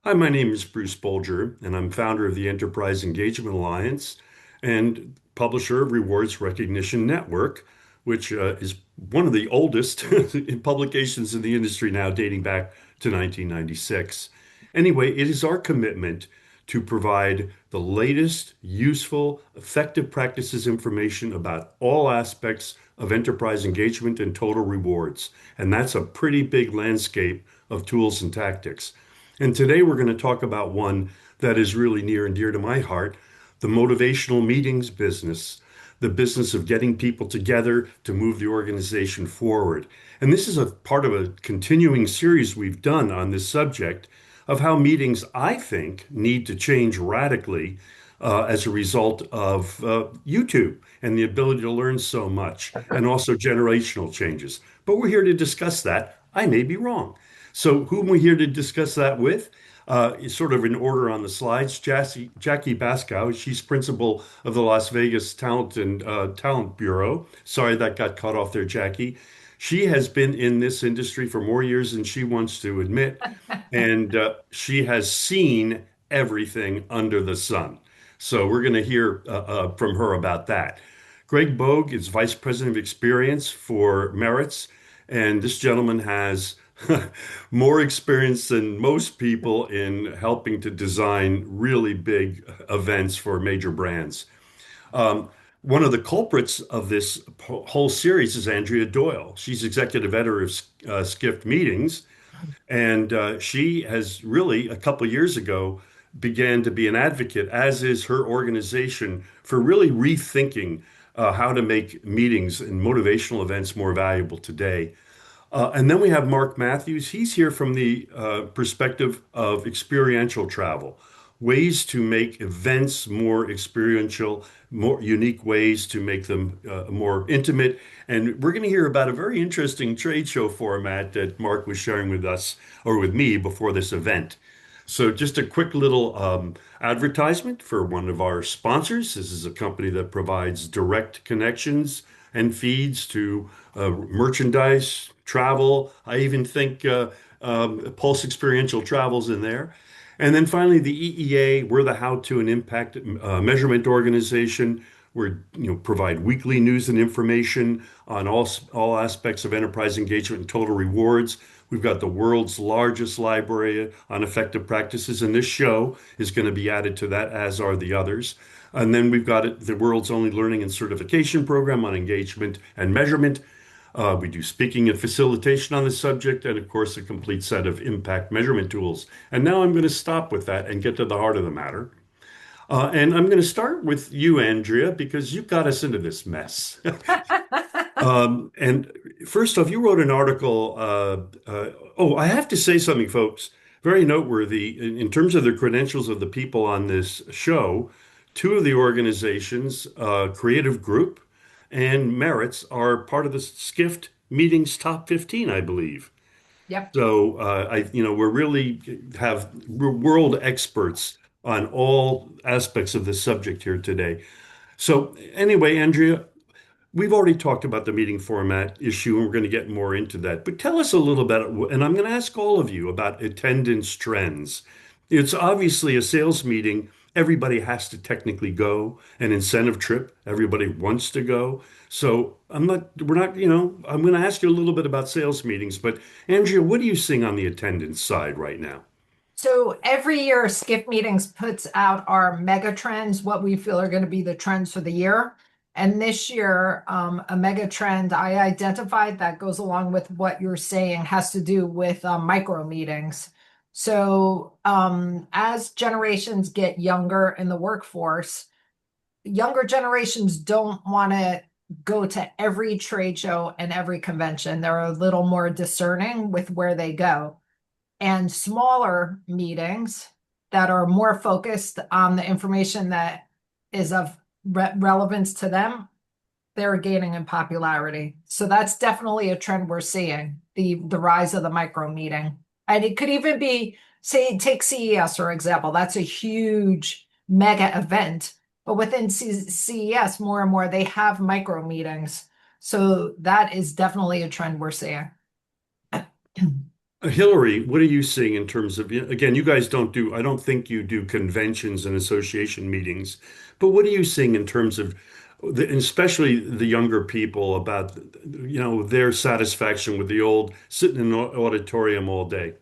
Hi, my name is Bruce Bolger, and I'm founder of the Enterprise Engagement Alliance and publisher of Rewards Recognition Network, which is one of the oldest publications in the industry now, dating back to 1996. Anyway, it is our commitment to provide the latest, useful, effective practices information about all aspects of enterprise engagement and total rewards. And that's a pretty big landscape of tools and tactics. And today we're going to talk about one that is really near and dear to my heart, the motivational meetings business, the business of getting people together to move the organization forward. And this is a part of a continuing series we've done on this subject of how meetings, I think, need to change radically as a result of YouTube and the ability to learn so much, and also generational changes. But we're here to discuss that. I may be wrong. So, whom we're here to discuss that with is sort of in order on the slides. Jackie Baskow, she's principal of the Las Vegas Talent Bureau. Sorry that got cut off there, Jackie. She has been in this industry for more years than she wants to admit, and she has seen everything under the sun. So we're going to hear from her about that. Greg Bogue is Vice President of Experience for Merits, and this gentleman has more experience than most people in helping to design really big events for major brands. Um, One of the culprits of this whole series is Andrea Doyle. She's executive editor of Skift Meetings, and she has really, a couple years ago, began to be an advocate, as is her organization, for really rethinking how to make meetings and motivational events more valuable today. And then we have Mark Matthews. He's here from the perspective of experiential travel, ways to make events more experiential, more unique ways to make them more intimate. And we're going to hear about a very interesting trade show format that Mark was sharing with us or with me before this event. So, just a quick little advertisement for one of our sponsors. This is a company that provides direct connections and feeds to merchandise, travel. I even think Pulse Experiential Travel's in there. And then finally, the EEA, we're the How to and Impact Measurement Organization. Provide weekly news and information on all aspects of enterprise engagement and total rewards. We've got the world's largest library on effective practices, and this show is going to be added to that, as are the others. And then we've got the world's only learning and certification program on engagement and measurement. We do speaking and facilitation on the subject, and of course, a complete set of impact measurement tools. And now I'm going to stop with that and get to the heart of the matter. And I'm going to start with you, Andrea, because you got us into this mess. And first off, you wrote an article. Oh, I have to say something, folks, very noteworthy in terms of the credentials of the people on this show. Two of the organizations, Creative Group and Merits, are part of the Skift Meetings Top 15, I believe. Yep. So we're really we're world experts on all aspects of this subject here today. So anyway, Andrea, we've already talked about the meeting format issue, and we're going to get more into that. But tell us a little bit, and I'm going to ask all of you about attendance trends. It's obviously a sales meeting. Everybody has to technically go, an incentive trip. Everybody wants to go. So we're not, I'm going to ask you a little bit about sales meetings, but Andrea, what are you seeing on the attendance side right now? So every year, Skip Meetings puts out our mega trends, what we feel are going to be the trends for the year. And this year, a mega trend I identified that goes along with what you're saying has to do with micro meetings. So as generations get younger in the workforce, younger generations don't want to go to every trade show and every convention. They're a little more discerning with where they go. And smaller meetings that are more focused on the information that is of relevance to them, they're gaining in popularity. So that's definitely a trend we're seeing, the rise of the micro meeting. And it could even be, say, take CES for example. That's a huge mega event, but within CES, more and more they have micro meetings. So that is definitely a trend we're seeing. Hillary, what are you seeing in terms of, again, you guys don't do, I don't think you do conventions and association meetings, but what are you seeing in terms of, especially the younger people about, their satisfaction with the old sitting in an auditorium all day?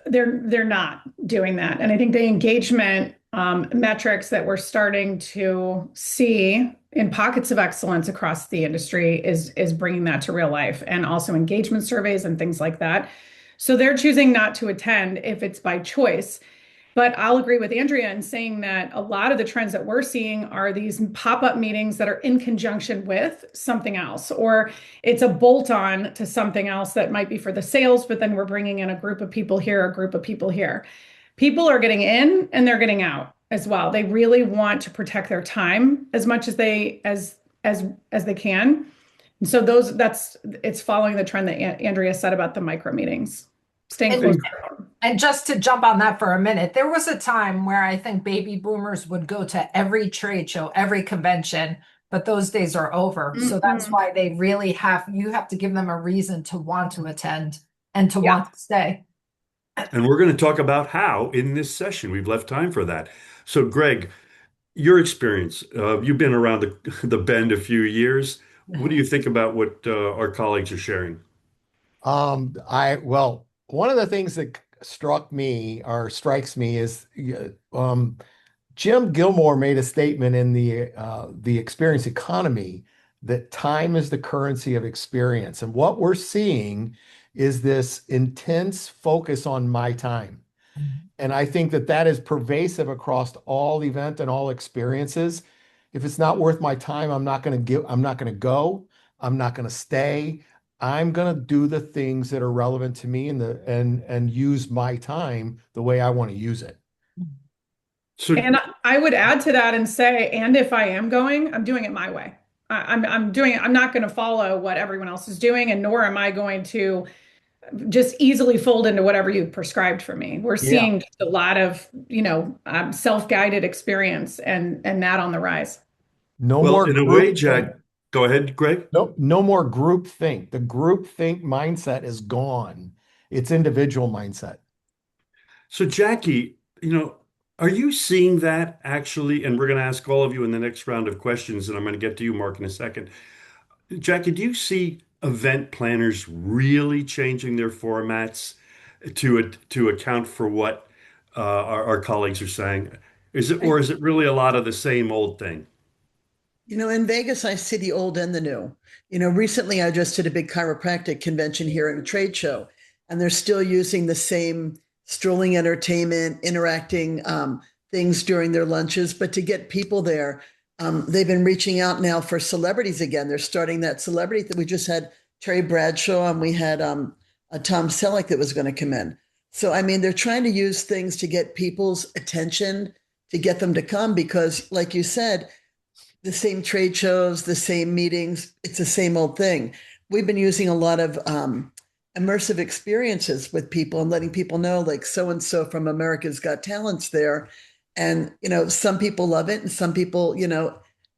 They're not doing that. And I think the engagement metrics that we're starting to see in pockets of excellence across the industry is bringing that to real life, and also engagement surveys and things like that. So they're choosing not to attend if it's by choice. But I'll agree with Andrea in saying that a lot of the trends that we're seeing are these pop-up meetings that are in conjunction with something else, or it's a bolt-on to something else that might be for the sales, but then we're bringing in a group of people here, a group of people here. People are getting in and they're getting out as well. They really want to protect their time as much as they can. And so it's following the trend that Andrea said about the micro meetings, staying And close And to home. and just to jump on that for a minute, there was a time where I think baby boomers would go to every trade show, every convention, but those days are over. So that's Mm-mm. why you have to give them a reason to want to attend and to Yeah. want to stay. we're going to talk about how in this session. We've left time for that. So, Greg, your experience, you've been around the bend a few years. What do you think about what our colleagues are sharing? Well, one of the things that struck me or strikes me is Jim Gilmore made a statement in the experience economy that time is the currency of experience. And what we're seeing is this intense focus on my time. And I think that that is pervasive across all event and all experiences. If it's not worth my time, I'm not going to go. I'm not going to stay. I'm going to do the things that are relevant to me and use my time the way I want to use it. So, And I would add to that and say, and if I am going, I'm doing it my way. I'm doing it. I'm not going to follow what everyone else is doing, and nor am I going to just easily fold into whatever you prescribed for me. We're Yeah. seeing just a lot of, self-guided experience and that on the rise. No well, more in a way, group think. Jack, go ahead, Greg. No more group think. The group think mindset is gone. It's individual mindset. So, Jackie, are you seeing that actually? And we're going to ask all of you in the next round of questions, and I'm going to get to you, Mark, in a second. Jackie, do you see event planners really changing their formats to account for what our colleagues are saying? Or is it really a lot of the same old thing? In Vegas, I see the old and the new. Recently I just did a big chiropractic convention here at a trade show, and they're still using the same strolling entertainment, interacting things during their lunches. But to get people there, they've been reaching out now for celebrities again. They're starting that celebrity that we just had Terry Bradshaw, and we had a Tom Selleck that was going to come in. So, I mean, they're trying to use things to get people's attention, to get them to come, because, like you said, the same trade shows, the same meetings. It's the same old thing. We've been using a lot of immersive experiences with people and letting people know, like, so and so from America's Got Talent's there. And, some people love it. And some people,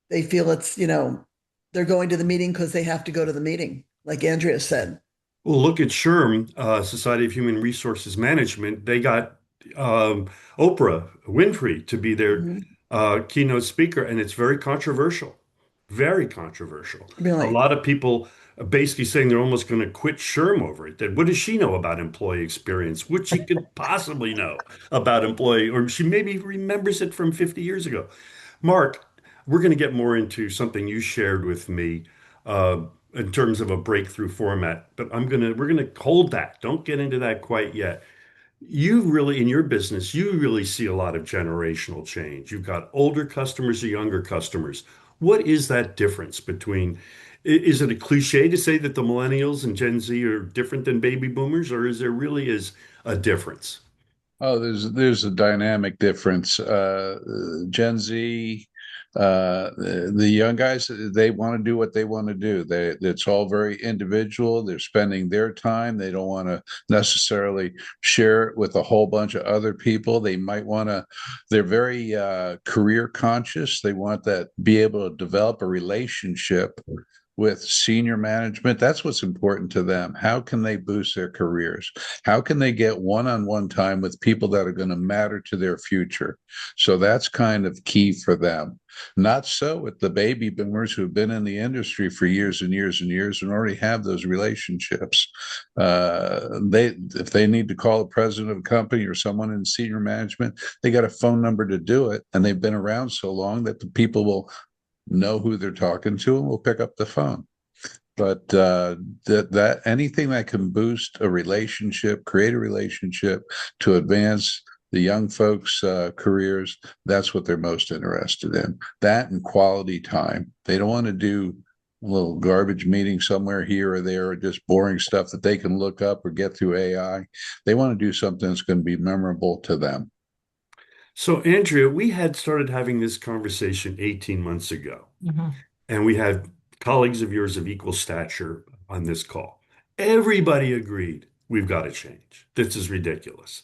they feel they're going to the meeting because they have to go to the meeting, like Andrea said. Well, look at SHRM, Society of Human Resources Management. They got Oprah Winfrey to be their Mhm. keynote speaker, and it's very controversial. Very controversial. A Really. lot of people are basically saying they're almost going to quit SHRM over it. That what does she know about employee experience? What she could possibly know about employee, or she maybe remembers it from 50 years ago. Mark, we're going to get more into something you shared with me uh, in terms of a breakthrough format, but we're gonna hold that. Don't get into that quite yet. You really, in your business, you really see a lot of generational change. You've got older customers or younger customers. What is that difference between? Is it a cliche to say that the millennials and Gen Z are different than baby boomers, or is there really is a difference? Oh, there's a dynamic difference. Gen Z, the young guys, they want to do what they want to do. It's all very individual. They're spending their time. They don't want to necessarily share it with a whole bunch of other people. They might want to. They're very career conscious. They want that be able to develop a relationship with senior management. That's what's important to them. How can they boost their careers? How can they get one-on-one time with people that are going to matter to their future? So that's kind of key for them. Not so with the baby boomers who have been in the industry for years and years and years and already have those relationships. If they need to call the president of a company or someone in senior management, they got a phone number to do it, and they've been around so long that the people will know who they're talking to and will pick up the phone. But that anything that can boost a relationship, create a relationship to advance the young folks' careers, that's what they're most interested in. That and quality time. They don't want to do a little garbage meeting somewhere here or there, or just boring stuff that they can look up or get through AI. They want to do something that's going to be memorable to them. So, Andrea, we had started having this conversation 18 months ago, Mhm. and we had colleagues of yours of equal stature on this call. Everybody agreed we've got to change. This is ridiculous.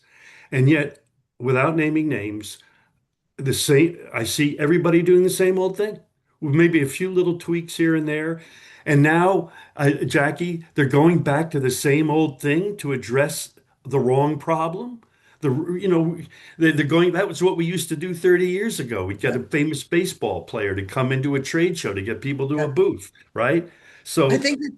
And yet, without naming names, I see everybody doing the same old thing with maybe a few little tweaks here and there. And now, Jackie, they're going back to the same old thing to address the wrong problem. You know, they're going, that was what we used to do 30 years ago. We'd get Yeah. a famous baseball player to come into a trade show to get people to a Yeah. booth, right? I So think that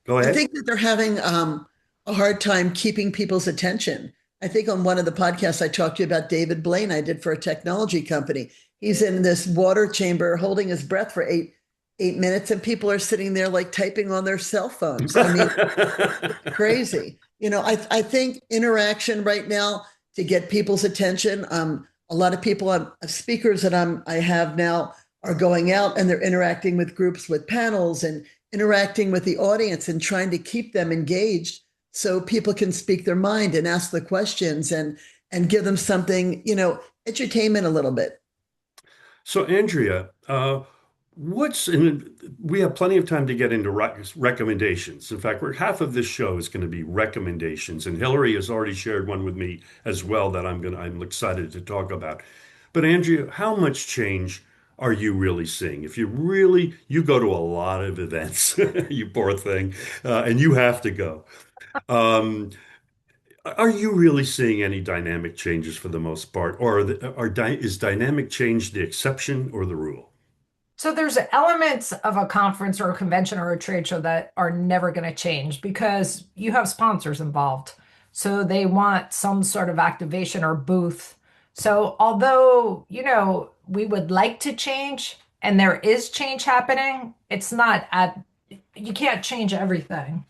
go I ahead. think that they're having a hard time keeping people's attention. I think on one of the podcasts I talked to you about David Blaine I did for a technology company. He's in this water chamber holding his breath for 8 minutes, and people are sitting there like typing on their cell phones. I mean, crazy. I think interaction right now to get people's attention. A lot of people, speakers that I have now, are going out and they're interacting with groups, with panels, and interacting with the audience and trying to keep them engaged so people can speak their mind and ask the questions and give them something, entertainment a little bit. So, Andrea, we have plenty of time to get into recommendations. In fact, half of this show is going to be recommendations, and Hillary has already shared one with me as well that I'm excited to talk about. But Andrea, how much change are you really seeing? If you go to a lot of events, you poor thing, and you have to go. Um, are you really seeing any dynamic changes for the most part, or is dynamic change the exception or the rule? So there's elements of a conference or a convention or a trade show that are never going to change because you have sponsors involved. So they want some sort of activation or booth. So although, we would like to change and there is change happening, it's not you can't change everything.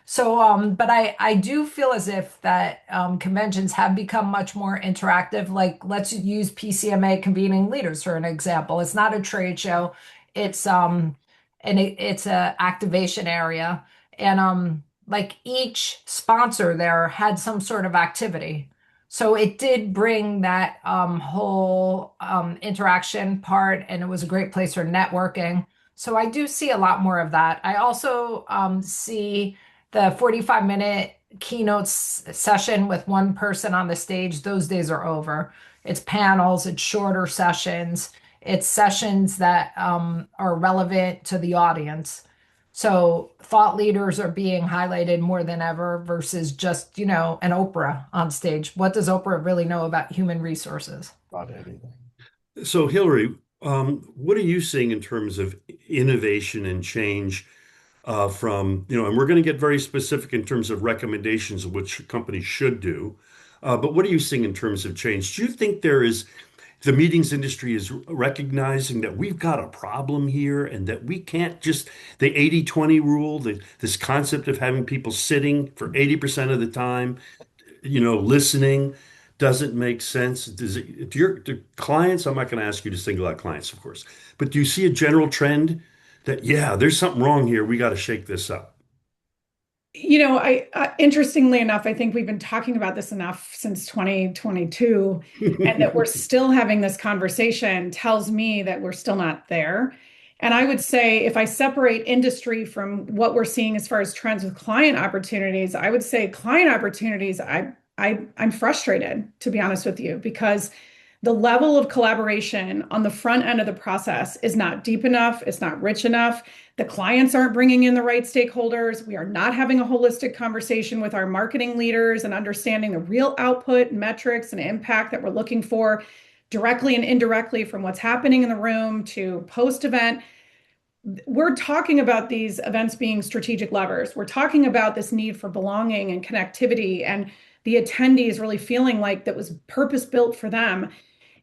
So, but I do feel as if that conventions have become much more interactive. Like, let's use PCMA convening leaders for an example. It's not a trade show. It's it's a activation area, and like each sponsor there had some sort of activity. So it did bring that whole interaction part, and it was a great place for networking. So I do see a lot more of that. I also see the 45-minute keynote session with one person on the stage, those days are over. It's panels, it's shorter sessions, it's sessions that are relevant to the audience. So thought leaders are being highlighted more than ever versus just, an Oprah on stage. What does Oprah really know about human resources? About anything. So, Hillary, what are you seeing in terms of innovation and change and we're going to get very specific in terms of recommendations of which companies should do. But what are you seeing in terms of change? Do you think the meetings industry is recognizing that we've got a problem here and that we can't just, the 80-20 rule, this concept of having people sitting for 80% of the time, listening doesn't make sense. Do clients, I'm not going to ask you to single out clients, of course, but do you see a general trend that, yeah, there's something wrong here. We got to shake this up? Interestingly enough, I think we've been talking about this enough since 2022, and that we're still having this conversation tells me that we're still not there. And I would say if I separate industry from what we're seeing as far as trends with client opportunities, I would say client opportunities, I'm frustrated, to be honest with you, because the level of collaboration on the front end of the process is not deep enough, it's not rich enough. The clients aren't bringing in the right stakeholders. We are not having a holistic conversation with our marketing leaders and understanding the real output, metrics, and impact that we're looking for directly and indirectly from what's happening in the room to post-event. We're talking about these events being strategic levers. We're talking about this need for belonging and connectivity and the attendees really feeling like that was purpose built for them.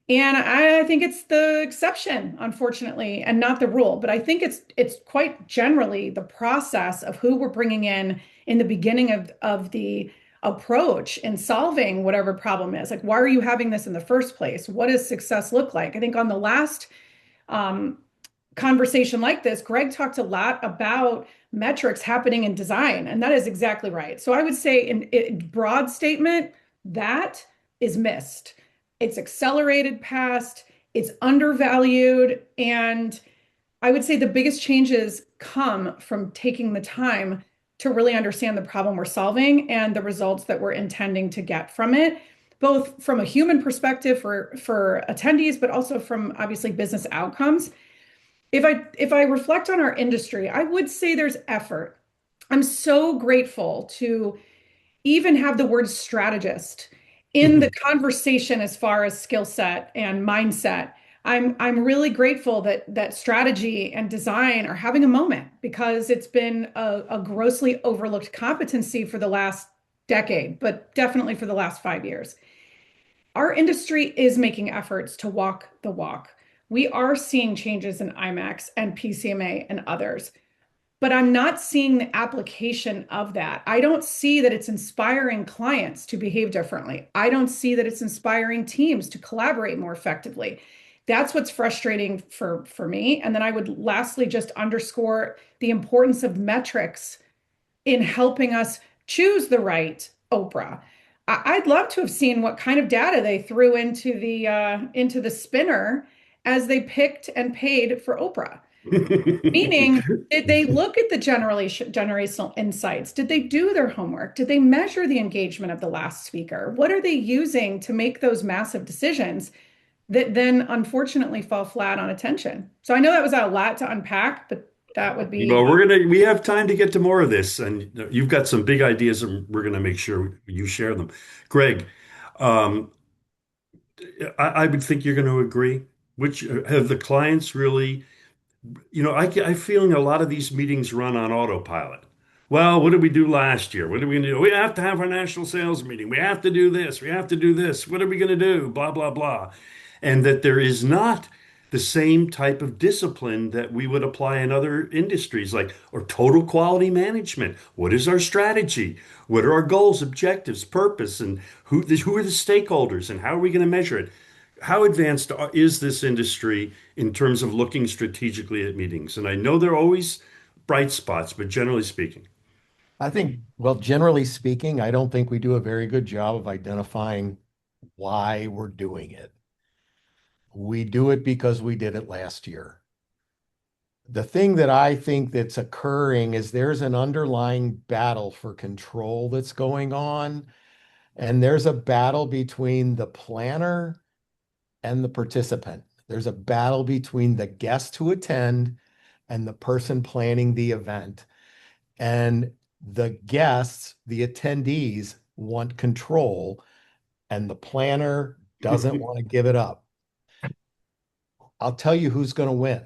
And I think it's the exception, unfortunately, and not the rule. But I think it's quite generally the process of who we're bringing in the beginning of the approach in solving whatever problem is. Like, why are you having this in the first place? What does success look like? I think on the last um, conversation like this, Greg talked a lot about metrics happening in design, and that is exactly right. So I would say in broad statement, that is missed. It's accelerated past, it's undervalued, and I would say the biggest changes come from taking the time to really understand the problem we're solving and the results that we're intending to get from it, both from a human perspective for attendees, but also from obviously business outcomes. If I reflect on our industry, I would say there's effort. I'm so grateful to even have the word strategist in the conversation as far as skill set and mindset. I'm really grateful that strategy and design are having a moment because it's been a grossly overlooked competency for the last decade, but definitely for the last 5 years. Our industry is making efforts to walk the walk. We are seeing changes in IMAX and PCMA and others, but I'm not seeing the application of that. I don't see that it's inspiring clients to behave differently. I don't see that it's inspiring teams to collaborate more effectively. That's what's frustrating for me. And then I would lastly just underscore the importance of metrics in helping us choose the right Oprah. I'd love to have seen what kind of data they threw into the spinner as they picked and paid for Oprah. Meaning, did they look at the generational insights? Did they do their homework? Did they measure the engagement of the last speaker? What are they using to make those massive decisions that then unfortunately fall flat on attention? So I know that was a lot to unpack, but that would be Well, we have time to get to more of this, and you've got some big ideas, and we're gonna make sure you share them. Greg, um, I would think you're going to agree. Which have the clients really, I feeling a lot of these meetings run on autopilot. Well, what did we do last year? What are we going to do? We have to have our national sales meeting. We have to do this. We have to do this. What are we going to do? Blah, blah, blah. And that there is not the same type of discipline that we would apply in other industries, like or total quality management. What is our strategy? What are our goals, objectives, purpose, and who are the stakeholders, and how are we going to measure it? How advanced is this industry in terms of looking strategically at meetings? And I know there are always bright spots, but generally speaking. I think, well, generally speaking, I don't think we do a very good job of identifying why we're doing it. We do it because we did it last year. The thing that I think that's occurring is there's an underlying battle for control that's going on, and there's a battle between the planner and the participant. There's a battle between the guest who attend and the person planning the event. And the guests, the attendees, want control, and the planner doesn't want to give it up. I'll tell you who's going to win.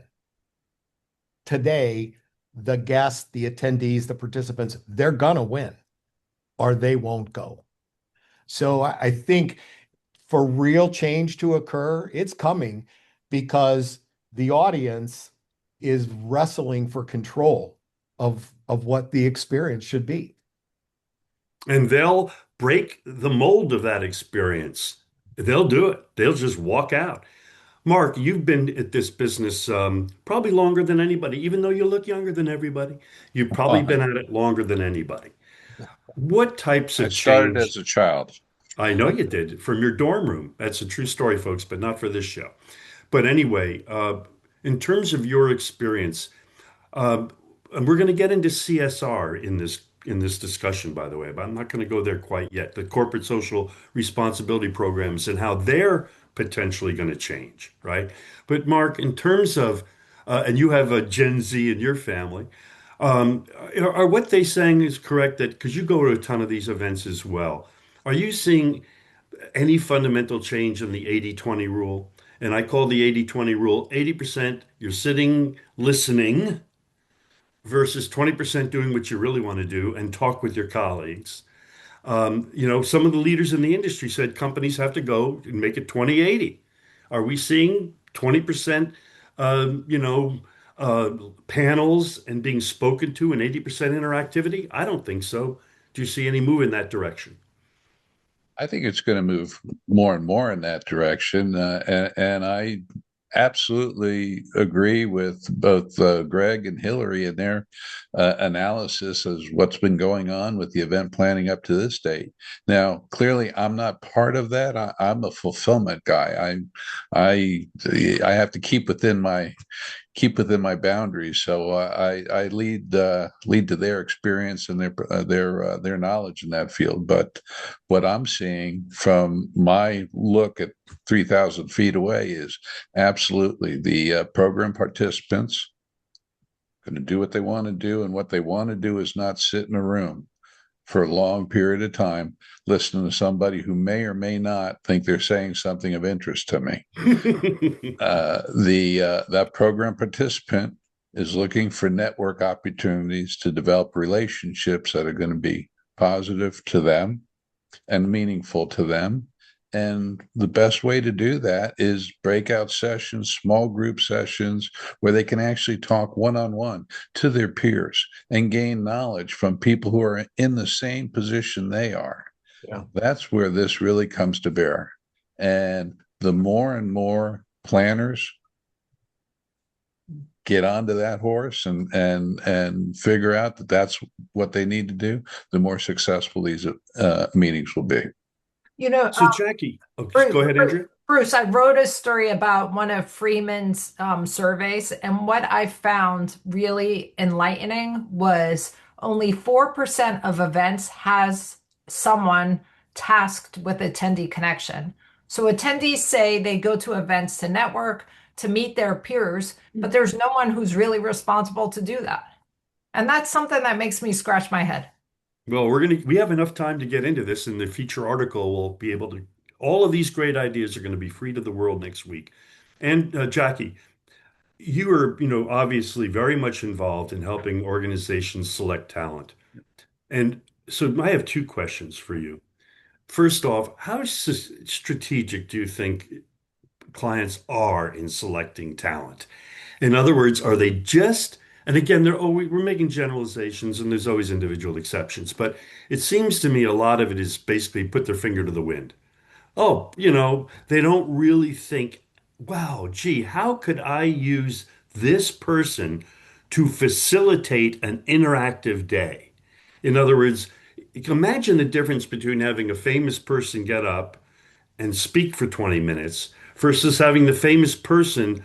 Today, the guests, the attendees, the participants, they're going to win or they won't go. So I think for real change to occur, it's coming because the audience is wrestling for control of what the experience should be. And they'll break the mold of that experience. They'll do it. They'll just walk out. Mark, you've been at this business probably longer than anybody, even though you look younger than everybody. You've probably been at it longer than anybody. What types I of started change? as a child. I know you did from your dorm room. That's a true story, folks, but not for this show. But anyway, in terms of your experience, uh, and we're going to get into CSR in this discussion, by the way, but I'm not going to go there quite yet. The corporate social responsibility programs and how they're potentially going to change, right? But Mark, in terms of, and you have a Gen Z in your family, are what they saying is correct that because you go to a ton of these events as well, are you seeing any fundamental change in the 80/20 rule? And I call the 80/20 rule 80% you're sitting listening versus 20% doing what you really want to do and talk with your colleagues. Some of the leaders in the industry said companies have to go and make it 20/80. Are we seeing 20%, panels and being spoken to and 80% interactivity? I don't think so. Do you see any move in that direction? I think it's going to move more and more in that direction. And I absolutely agree with both Greg and Hillary in their analysis of what's been going on with the event planning up to this date. Now, clearly, I'm not part of that. I'm a fulfillment guy. I have to keep within my boundaries. So I lead to their experience and their knowledge in that field. But what I'm seeing from my look at 3,000 feet away is absolutely the program participants going to do what they want to do, and what they want to do is not sit in a room for a long period of time listening to somebody who may or may not think they're saying something of interest to me. That program participant is looking for network opportunities to develop relationships that are going to be positive to them and meaningful to them. And the best way to do that is breakout sessions, small group sessions, where they can actually talk one-on-one to their peers and gain knowledge from people who are in the same position they are. Yeah. That's where this really comes to bear. And the more and more planners get onto that horse and figure out that that's what they need to do, the more successful these meetings will be. So Jackie, go ahead, Andrea. Bruce, I wrote a story about one of Freeman's surveys, and what I found really enlightening was only 4% of events has someone tasked with attendee connection. So attendees say they go to events to network, to meet their peers, but there's no one who's really responsible to do that. And that's something that makes me scratch my head. Well, we have enough time to get into this in the feature article. We'll be able to, all of these great ideas are going to be free to the world next week. And Jackie, you are, obviously very much involved in helping organizations select talent. And so I have two questions for you. First off, how strategic do you think clients are in selecting talent? In other words, are they just, and again, we're making generalizations and there's always individual exceptions, but it seems to me a lot of it is basically put their finger to the wind. Oh, they don't really think, wow, gee, how could I use this person to facilitate an interactive day? In other words, imagine the difference between having a famous person get up and speak for 20 minutes versus having the famous person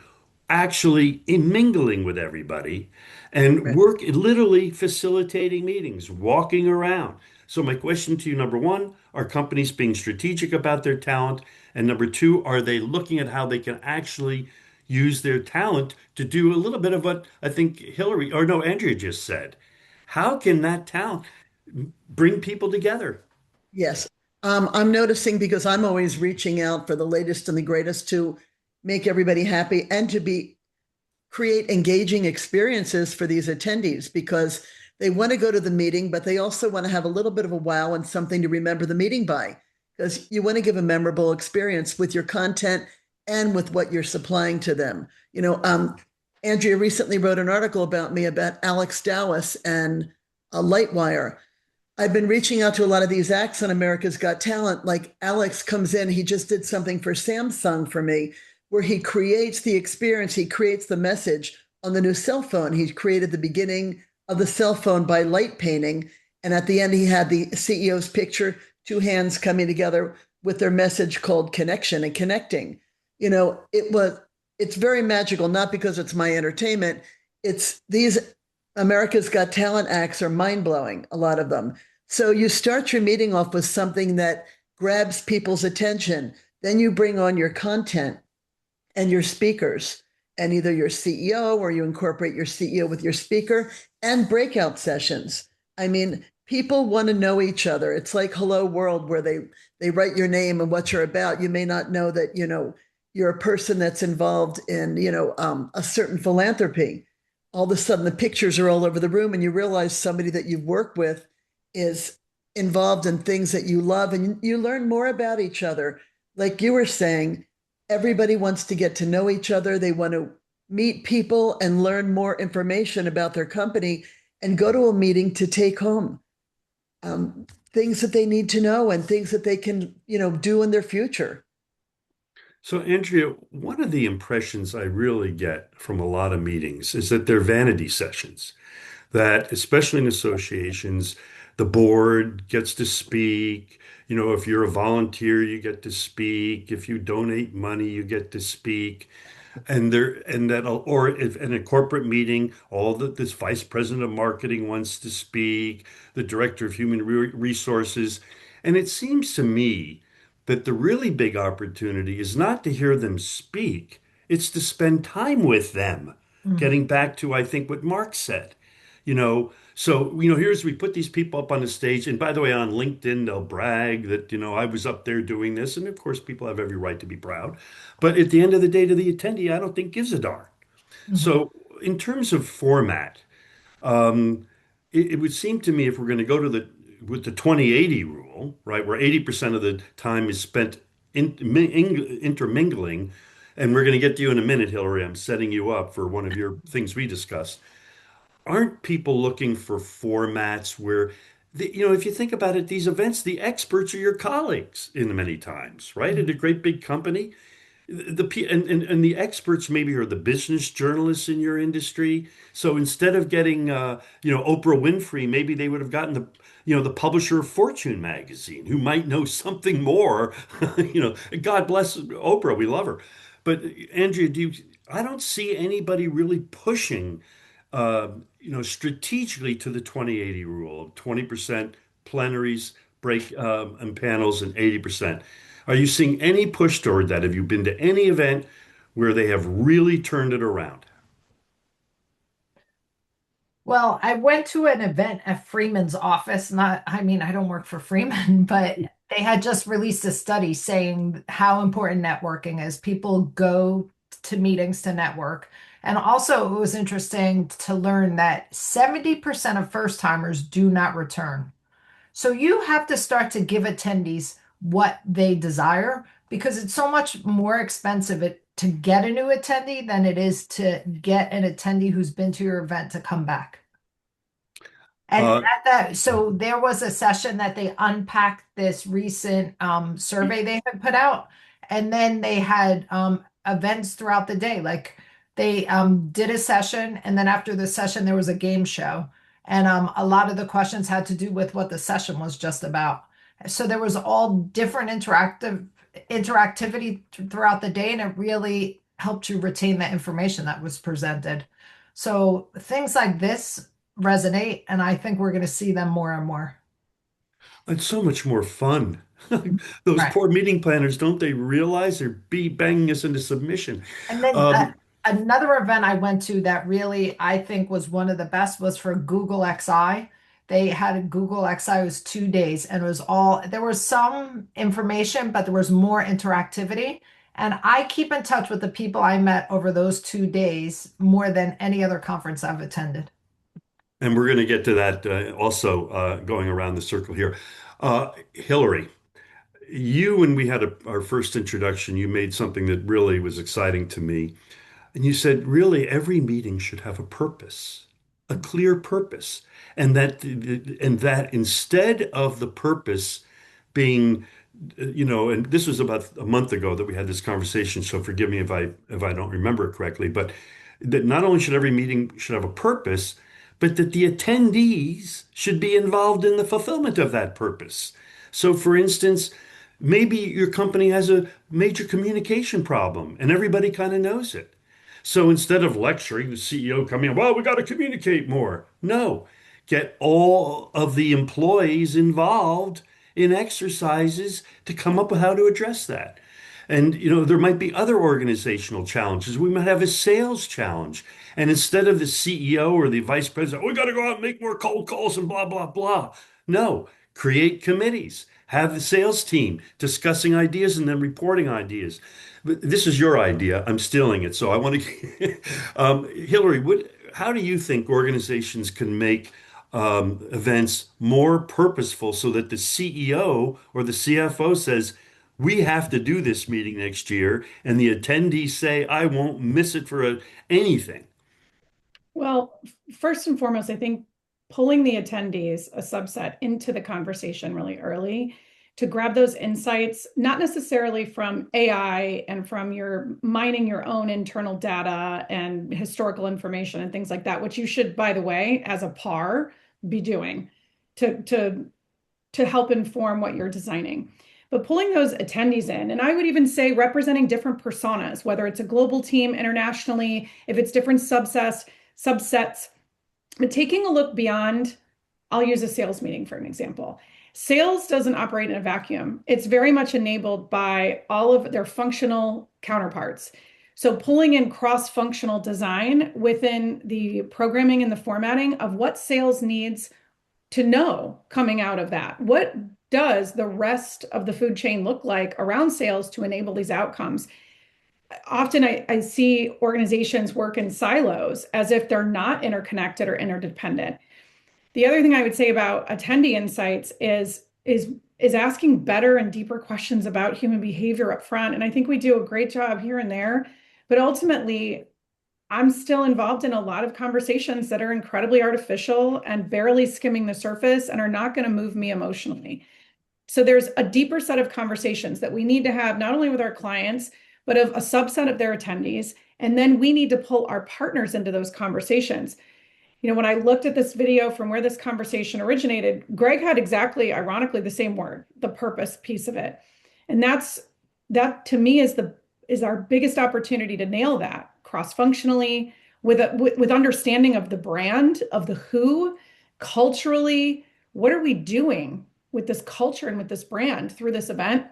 actually mingling with everybody and work literally facilitating meetings, walking around. So my question to you, number one, are companies being strategic about their talent? And number two, are they looking at how they can actually use their talent to do a little bit of what I think Andrea just said? How can that talent bring people together? Yes. I'm noticing, because I'm always reaching out for the latest and the greatest to make everybody happy and to create engaging experiences for these attendees, because they want to go to the meeting, but they also want to have a little bit of a wow and something to remember the meeting by, because you want to give a memorable experience with your content and with what you're supplying to them. Andrea recently wrote an article about me about Alex Dowis and Lightwire. I've been reaching out to a lot of these acts on America's Got Talent. Like Alex comes in, he just did something for Samsung for me, where he creates the experience, he creates the message on the new cell phone. He created the beginning of the cell phone by light painting. And at the end, he had the CEO's picture, two hands coming together with their message called connection and connecting. It's very magical, not because it's my entertainment. It's these America's Got Talent acts are mind-blowing, a lot of them. So you start your meeting off with something that grabs people's attention, Then you bring on your content and your speakers, and either your CEO or you incorporate your CEO with your speaker, and breakout sessions. I mean, people want to know each other. It's like Hello World, where they write your name and what you're about. You may not know that you're a person that's involved in a certain philanthropy. All of a sudden, the pictures are all over the room, and you realize somebody that you've worked with is involved in things that you love, and you learn more about each other. Like you were saying, everybody wants to get to know each other. They want to meet people and learn more information about their company and go to a meeting to take home things that they need to know and things that they can, do in their future. So, Andrea, one of the impressions I really get from a lot of meetings is that they're vanity sessions, that especially in associations, the board gets to speak. If you're a volunteer, you get to speak. If you donate money, you get to speak. Or if in a corporate meeting, all that this vice president of marketing wants to speak, the director of human resources. And it seems to me that the really big opportunity is not to hear them speak, it's to spend time with them. Mm. Getting back to, I think, what Mark said. Here's we put these people up on the stage. And by the way, on LinkedIn, they'll brag that, I was up there doing this. And of course, people have every right to be proud. But at the end of the day, to the attendee, I don't think gives a darn. Mhm. So, in terms of format, um, it would seem to me if we're going to go to with the 2080 rule, right, where 80% of the time is spent intermingling, and we're going to get to you in a minute, Hillary. I'm setting you up for one of your things we discussed. Aren't people looking for formats where, if you think about it, these events, the experts are your colleagues in many times, right? At a great big company, and the experts maybe are the business journalists in your industry. So instead of getting Oprah Winfrey, maybe they would have gotten the publisher of Fortune magazine, who might know something more. God bless Oprah, we love her. But Andrea, I don't see anybody really pushing uh, strategically to the 2080 rule, 20% plenaries, break and panels, and 80%. Are you seeing any push toward that? Have you been to any event where they have really turned it around? Well, I went to an event at Freeman's office. I mean, I don't work for Freeman, but they had just released a study saying how important networking is. People go to meetings to network. And also, it was interesting to learn that 70% of first timers do not return. So you have to start to give attendees what they desire because it's so much more expensive to get a new attendee than it is to get an attendee who's been to your event to come back. And Uh, so there was a session that they unpacked this recent survey they had put out, and then they had events throughout the day. Like they did a session, and then after the session, there was a game show, and a lot of the questions had to do with what the session was just about. So there was all different interactivity throughout the day, and it really helped you retain the information that was presented. So things like this resonate, and I think we're going to see them more and more. it's so much more fun. Those Right. poor meeting planners, don't they realize they're banging us into submission? And then Um, another event I went to that really I think was one of the best was for Google XI. They had a Google XI, it was 2 days, and it was there was some information, but there was more interactivity. And I keep in touch with the people I met over those 2 days more than any other conference I've attended. and we're going to get to that also going around the circle here. Hillary, when we had our first introduction, you made something that really was exciting to me. And you said, really, every meeting should have a purpose, a clear purpose. And that instead of the purpose being, and this was about a month ago that we had this conversation, so forgive me if I don't remember it correctly, but that not only should every meeting should have a purpose, but that the attendees should be involved in the fulfillment of that purpose. So for instance, maybe your company has a major communication problem and everybody kind of knows it. So instead of lecturing, the CEO coming in, well, we got to communicate more. No, get all of the employees involved in exercises to come up with how to address that. And, there might be other organizational challenges. We might have a sales challenge. And instead of the CEO or the vice president, we got to go out and make more cold calls and blah, blah, blah. No, create committees. Have the sales team discussing ideas and then reporting ideas. But this is your idea. I'm stealing it. So I want to, Hillary, how do you think organizations can make events more purposeful so that the CEO or the CFO says, we have to do this meeting next year, and the attendees say, I won't miss it for anything? Well, first and foremost, I think pulling the attendees, a subset, into the conversation really early to grab those insights, not necessarily from AI and from your mining your own internal data and historical information and things like that, which you should, by the way, as a par, be doing to help inform what you're designing. But pulling those attendees in, and I would even say representing different personas, whether it's a global team internationally, if it's different subsets, but taking a look beyond, I'll use a sales meeting for an example. Sales doesn't operate in a vacuum. It's very much enabled by all of their functional counterparts. So pulling in cross-functional design within the programming and the formatting of what sales needs to know coming out of that. What does the rest of the food chain look like around sales to enable these outcomes? Often I see organizations work in silos as if they're not interconnected or interdependent. The other thing I would say about attendee insights is asking better and deeper questions about human behavior up front. And I think we do a great job here and there, but ultimately I'm still involved in a lot of conversations that are incredibly artificial and barely skimming the surface and are not going to move me emotionally. So there's a deeper set of conversations that we need to have, not only with our clients, but of a subset of their attendees. And then we need to pull our partners into those conversations. When I looked at this video from where this conversation originated, Greg had exactly, ironically, the same word, the purpose piece of it. And that to me is our biggest opportunity to nail that cross-functionally with understanding of the brand, of the who, culturally, what are we doing with this culture and with this brand through this event,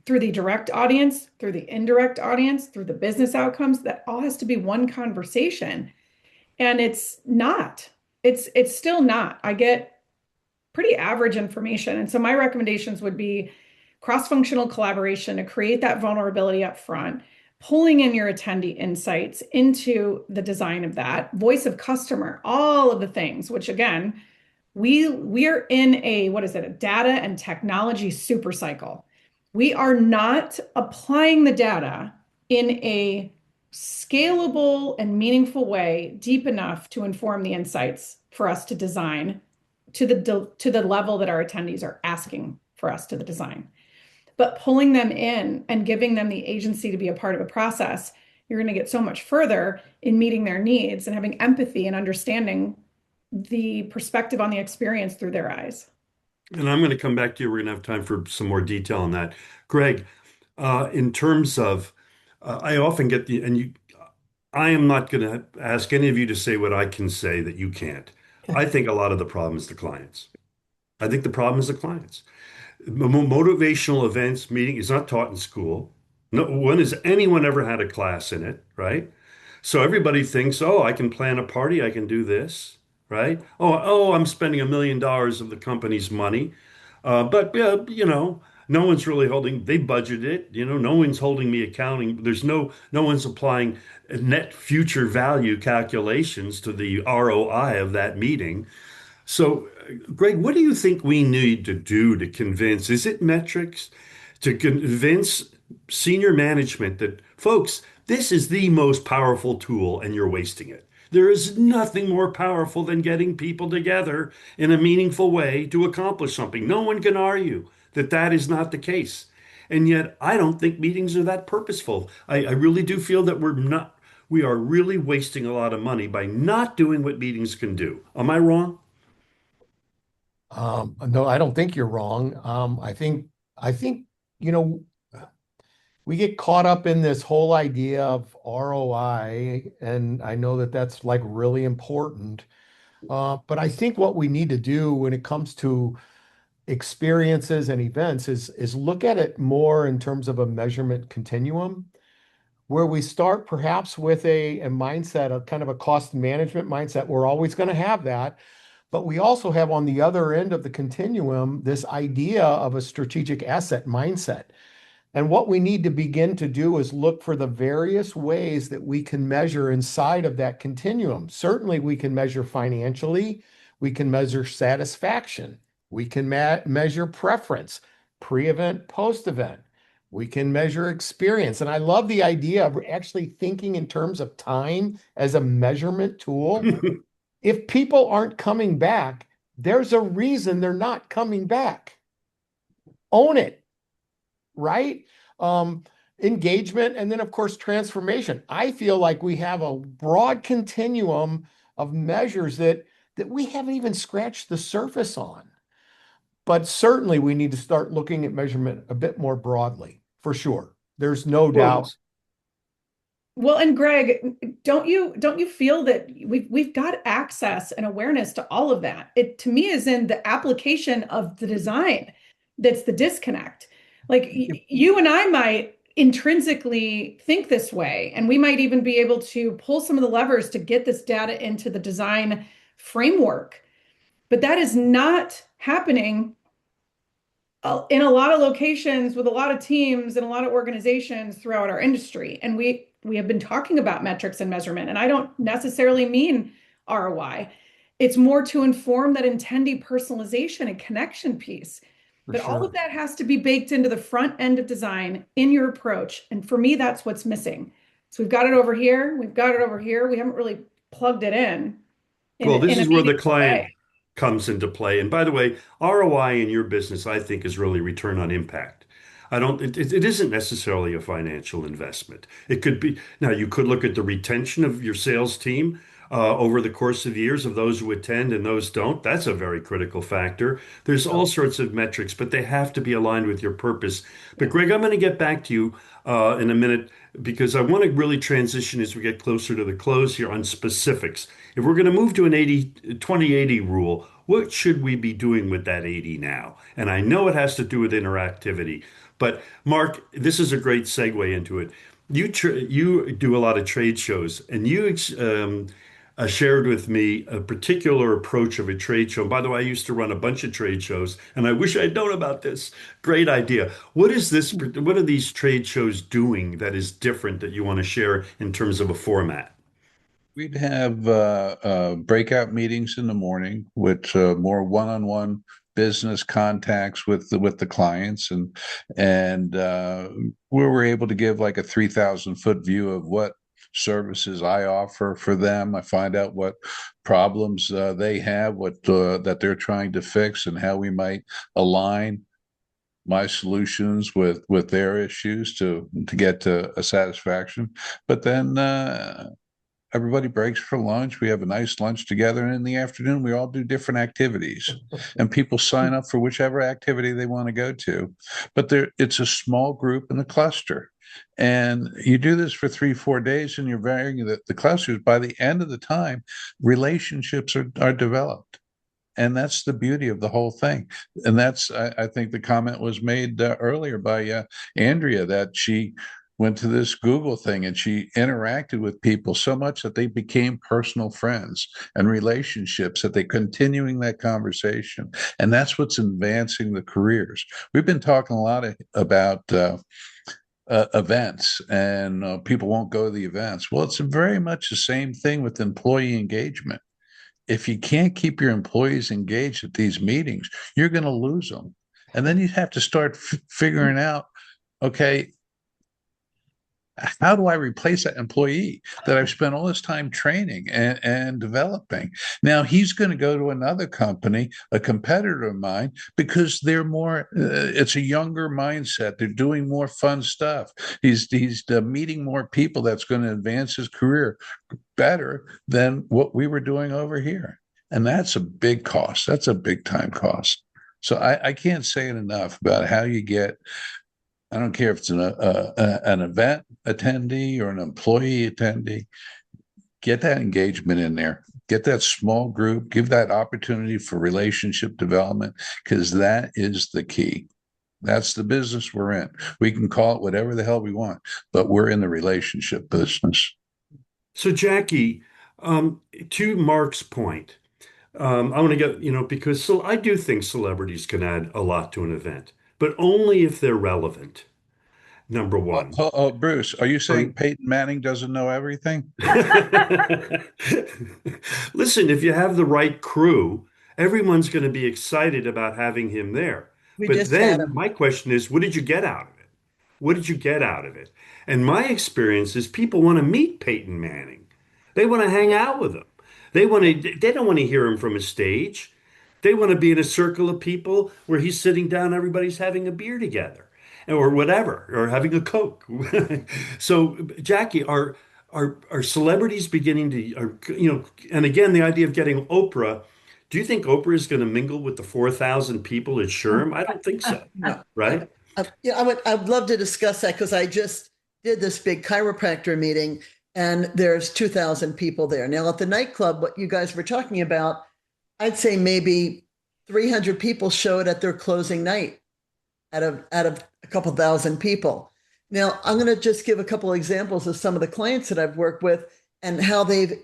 through the direct audience, through the indirect audience, through the business outcomes. That all has to be one conversation. And it's not. It's still not. I get pretty average information. And so my recommendations would be cross-functional collaboration to create that vulnerability up front, pulling in your attendee insights into the design of that, voice of customer, all of the things, which again, we are in a data and technology super cycle. We are not applying the data in a scalable and meaningful way, deep enough to inform the insights for us to design to the level that our attendees are asking for us to the design. But pulling them in and giving them the agency to be a part of a process, you're going to get so much further in meeting their needs and having empathy and understanding the perspective on the experience through their eyes. And I'm going to come back to you. We're going to have time for some more detail on that. Greg, in terms of, I often get I am not going to ask any of you to say what I can say that you can't. I think a lot of the problem is the clients. I think the problem is the clients. Motivational events meeting is not taught in school. No, when has anyone ever had a class in it, right? So everybody thinks, oh, I can plan a party, I can do this, right? Oh, I'm spending $1 million of the company's money. But no one's really holding, they budget it, no one's holding me accounting. There's no one's applying net future value calculations to the ROI of that meeting. So, Greg, what do you think we need to do to convince? Is it metrics to convince senior management that, folks, this is the most powerful tool and you're wasting it? There is nothing more powerful than getting people together in a meaningful way to accomplish something. No one can argue that that is not the case. And yet, I don't think meetings are that purposeful. I really do feel that we are really wasting a lot of money by not doing what meetings can do. Am I wrong? No, I don't think you're wrong. I think, you know, we get caught up in this whole idea of ROI, and I know that that's like really important. But I think what we need to do when it comes to experiences and events is look at it more in terms of a measurement continuum, where we start perhaps with a mindset of kind of a cost management mindset. We're always going to have that. But we also have on the other end of the continuum this idea of a strategic asset mindset. And what we need to begin to do is look for the various ways that we can measure inside of that continuum. Certainly, we can measure financially, we can measure satisfaction, we can measure preference, pre-event, post-event. We can measure experience. And I love the idea of actually thinking in terms of time as a measurement tool. If people aren't coming back, there's a reason they're not coming back. Own it, right? Engagement, and then of course transformation. I feel like we have a broad continuum of measures that we haven't even scratched the surface on. But certainly we need to start looking at measurement a bit more broadly, for sure. There's no doubt. Well, and Greg, don't you feel that we've got access and awareness to all of that? It to me is in the application of the design that's the disconnect. Like you and I might intrinsically think this way, and we might even be able to pull some of the levers to get this data into the design framework. But that is not happening in a lot of locations with a lot of teams and a lot of organizations throughout our industry. And we have been talking about metrics and measurement, and I don't necessarily mean ROI. It's more to inform that attendee personalization and connection piece. But all of that has to be baked into the front end of design in your approach. And for me, that's what's missing. So we've got it over here. We've got it over here. We haven't really plugged it in. Well, this in a is where the meaningful client way. comes into play. And by the way, ROI in your business, I think, is really return on impact. It isn't necessarily a financial investment. It could be, now you could look at the retention of your sales team over the course of years of those who attend and those don't. That's a very critical factor. There's all sorts of metrics, but they have to be aligned with your purpose. But Greg, I'm going to get back to you in a minute because I want to really transition as we get closer to the close here on specifics. If we're going to move to an 20-80 rule, what should we be doing with that 80 now? And I know it has to do with interactivity. But Mark, this is a great segue into it. You do a lot of trade shows, and you shared with me a particular approach of a trade show. By the way, I used to run a bunch of trade shows, and I wish I'd known about this. Great idea. What is this? What are these trade shows doing that is different that you want to share in terms of a format? We'd have breakout meetings in the morning with more one-on-one business contacts with the clients, and where we're able to give like a 3,000-foot view of what services I offer for them. I find out what problems they have, what that they're trying to fix, and how we might align my solutions with their issues to get to a satisfaction. But then everybody breaks for lunch. We have a nice lunch together. And in the afternoon, we all do different activities and people sign up for whichever activity they want to go to. But it's a small group and a cluster. And you do this for 3-4 days and you're varying the clusters. By the end of the time, relationships are developed. And that's the beauty of the whole thing. And that's, I think the comment was made earlier by Andrea, that she went to this Google thing and she interacted with people so much that they became personal friends and relationships, that they're continuing that conversation. And that's what's advancing the careers. We've been talking a lot about events, and people won't go to the events. Well, it's very much the same thing with employee engagement. If you can't keep your employees engaged at these meetings, you're going to lose them. And then you have to start figuring out, okay, how do I replace that employee that I've spent all this time training and developing? Now he's going to go to another company, a competitor of mine, because they're more, it's a younger mindset. They're doing more fun stuff. He's meeting more people that's going to advance his career better than what we were doing over here. And that's a big cost. That's a big time cost. So I can't say it enough about how you get, I don't care if it's an event attendee or an employee attendee, get that engagement in there. Get that small group, give that opportunity for relationship development, because that is the key. That's the business we're in. We can call it whatever the hell we want, but we're in the relationship business. So, Jackie, to Mark's point, I want to get, because so I do think celebrities can add a lot to an event, but only if they're relevant, number one. Bruce, are you saying Peyton Manning doesn't know everything? Listen, if you have the right crew, everyone's going to be excited about having him there. We But just had then him. my question is, what did you get out of it? What did you get out of it? And my experience is people want to meet Peyton Manning. They want to hang out with him. They don't want to hear him from a stage. They want to be in a circle of people where he's sitting down, everybody's having a beer together or whatever, or having a Coke. So, Jackie, are celebrities beginning to, and again, the idea of getting Oprah, do you think Oprah is going to mingle with the 4,000 people at Sherm? I don't think so, No. right? I'd love to discuss that because I just did this big chiropractor meeting and there's 2,000 people there. Now at the nightclub, what you guys were talking about, I'd say maybe 300 people showed at their closing night out of a couple thousand people. Now I'm going to just give a couple of examples of some of the clients that I've worked with and how they've,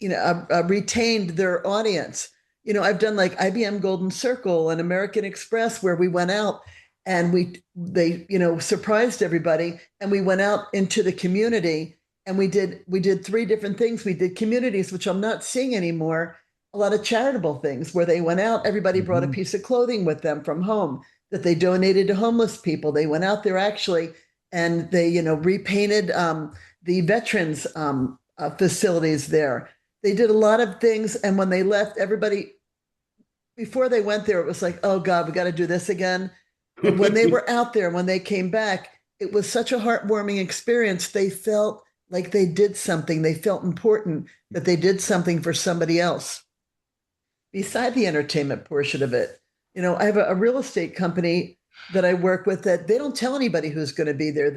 retained their audience. I've done like IBM Golden Circle and American Express where we went out and they surprised everybody and we went out into the community and we did three different things. We did communities, which I'm not seeing anymore, a lot of charitable things where they went out, everybody brought a piece of clothing with them from home that they donated to homeless people. They went out there actually and they repainted the veterans facilities there. They did a lot of things, and when they left, everybody before they went there, it was like, oh God, we got to do this again. But when they were out there, when they came back, it was such a heartwarming experience. They felt like they did something. They felt important that they did something for somebody else. Beside the entertainment portion of it, I have a real estate company that I work with that they don't tell anybody who's going to be there.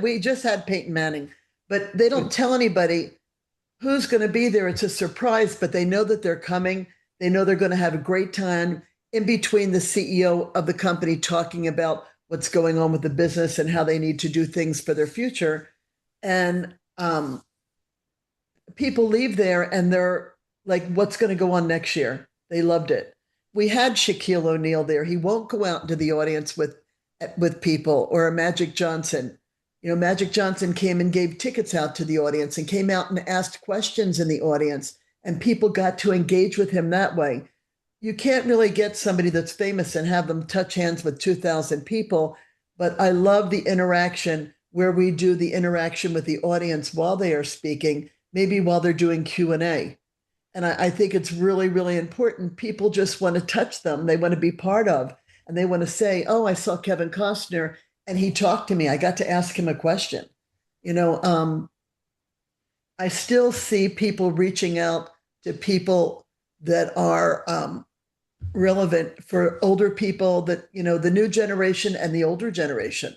We just had Peyton Manning, but they don't tell anybody who's going to be there. It's a surprise, but they know that they're coming. They know they're going to have a great time in between the CEO of the company talking about what's going on with the business and how they need to do things for their future. And people leave there and they're like, what's going to go on next year? They loved it. We had Shaquille O'Neal there. He won't go out into the audience with people, or a Magic Johnson. Magic Johnson came and gave tickets out to the audience and came out and asked questions in the audience, and people got to engage with him that way. You can't really get somebody that's famous and have them touch hands with 2,000 people, but I love the interaction where we do the interaction with the audience while they are speaking, maybe while they're doing Q&A. And I think it's really, really important. People just want to touch them. They want to be part of, and they want to say, oh, I saw Kevin Costner and he talked to me. I got to ask him a question. I still see people reaching out to people that are relevant for older people, that, the new generation and the older generation.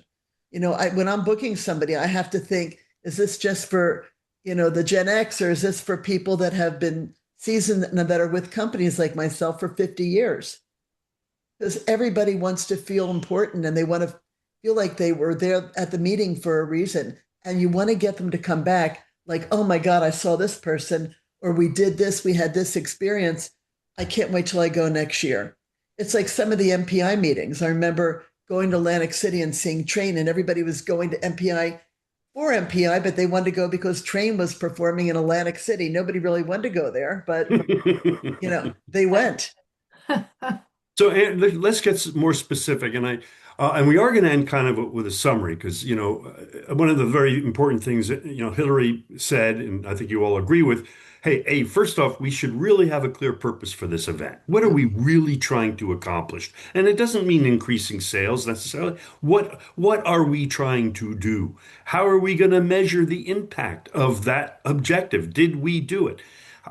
When I'm booking somebody, I have to think, is this just for, the Gen X, or is this for people that have been seasoned and that are with companies like myself for 50 years? Because everybody wants to feel important and they want to feel like they were there at the meeting for a reason. And you want to get them to come back like, oh my God, I saw this person, or we did this, we had this experience. I can't wait till I go next year. It's like some of the MPI meetings. I remember going to Atlantic City and seeing Train, and everybody was going to MPI for MPI, but they wanted to go because Train was performing in Atlantic City. Nobody really wanted to go there, but they went. So let's get more specific, and we are going to end kind of with a summary because one of the very important things that Hillary said, and I think you all agree with. Hey, first off, we should really have a clear purpose for this event. What are we really trying to accomplish? And it doesn't mean increasing sales necessarily. What are we trying to do? How are we going to measure the impact of that objective? Did we do it?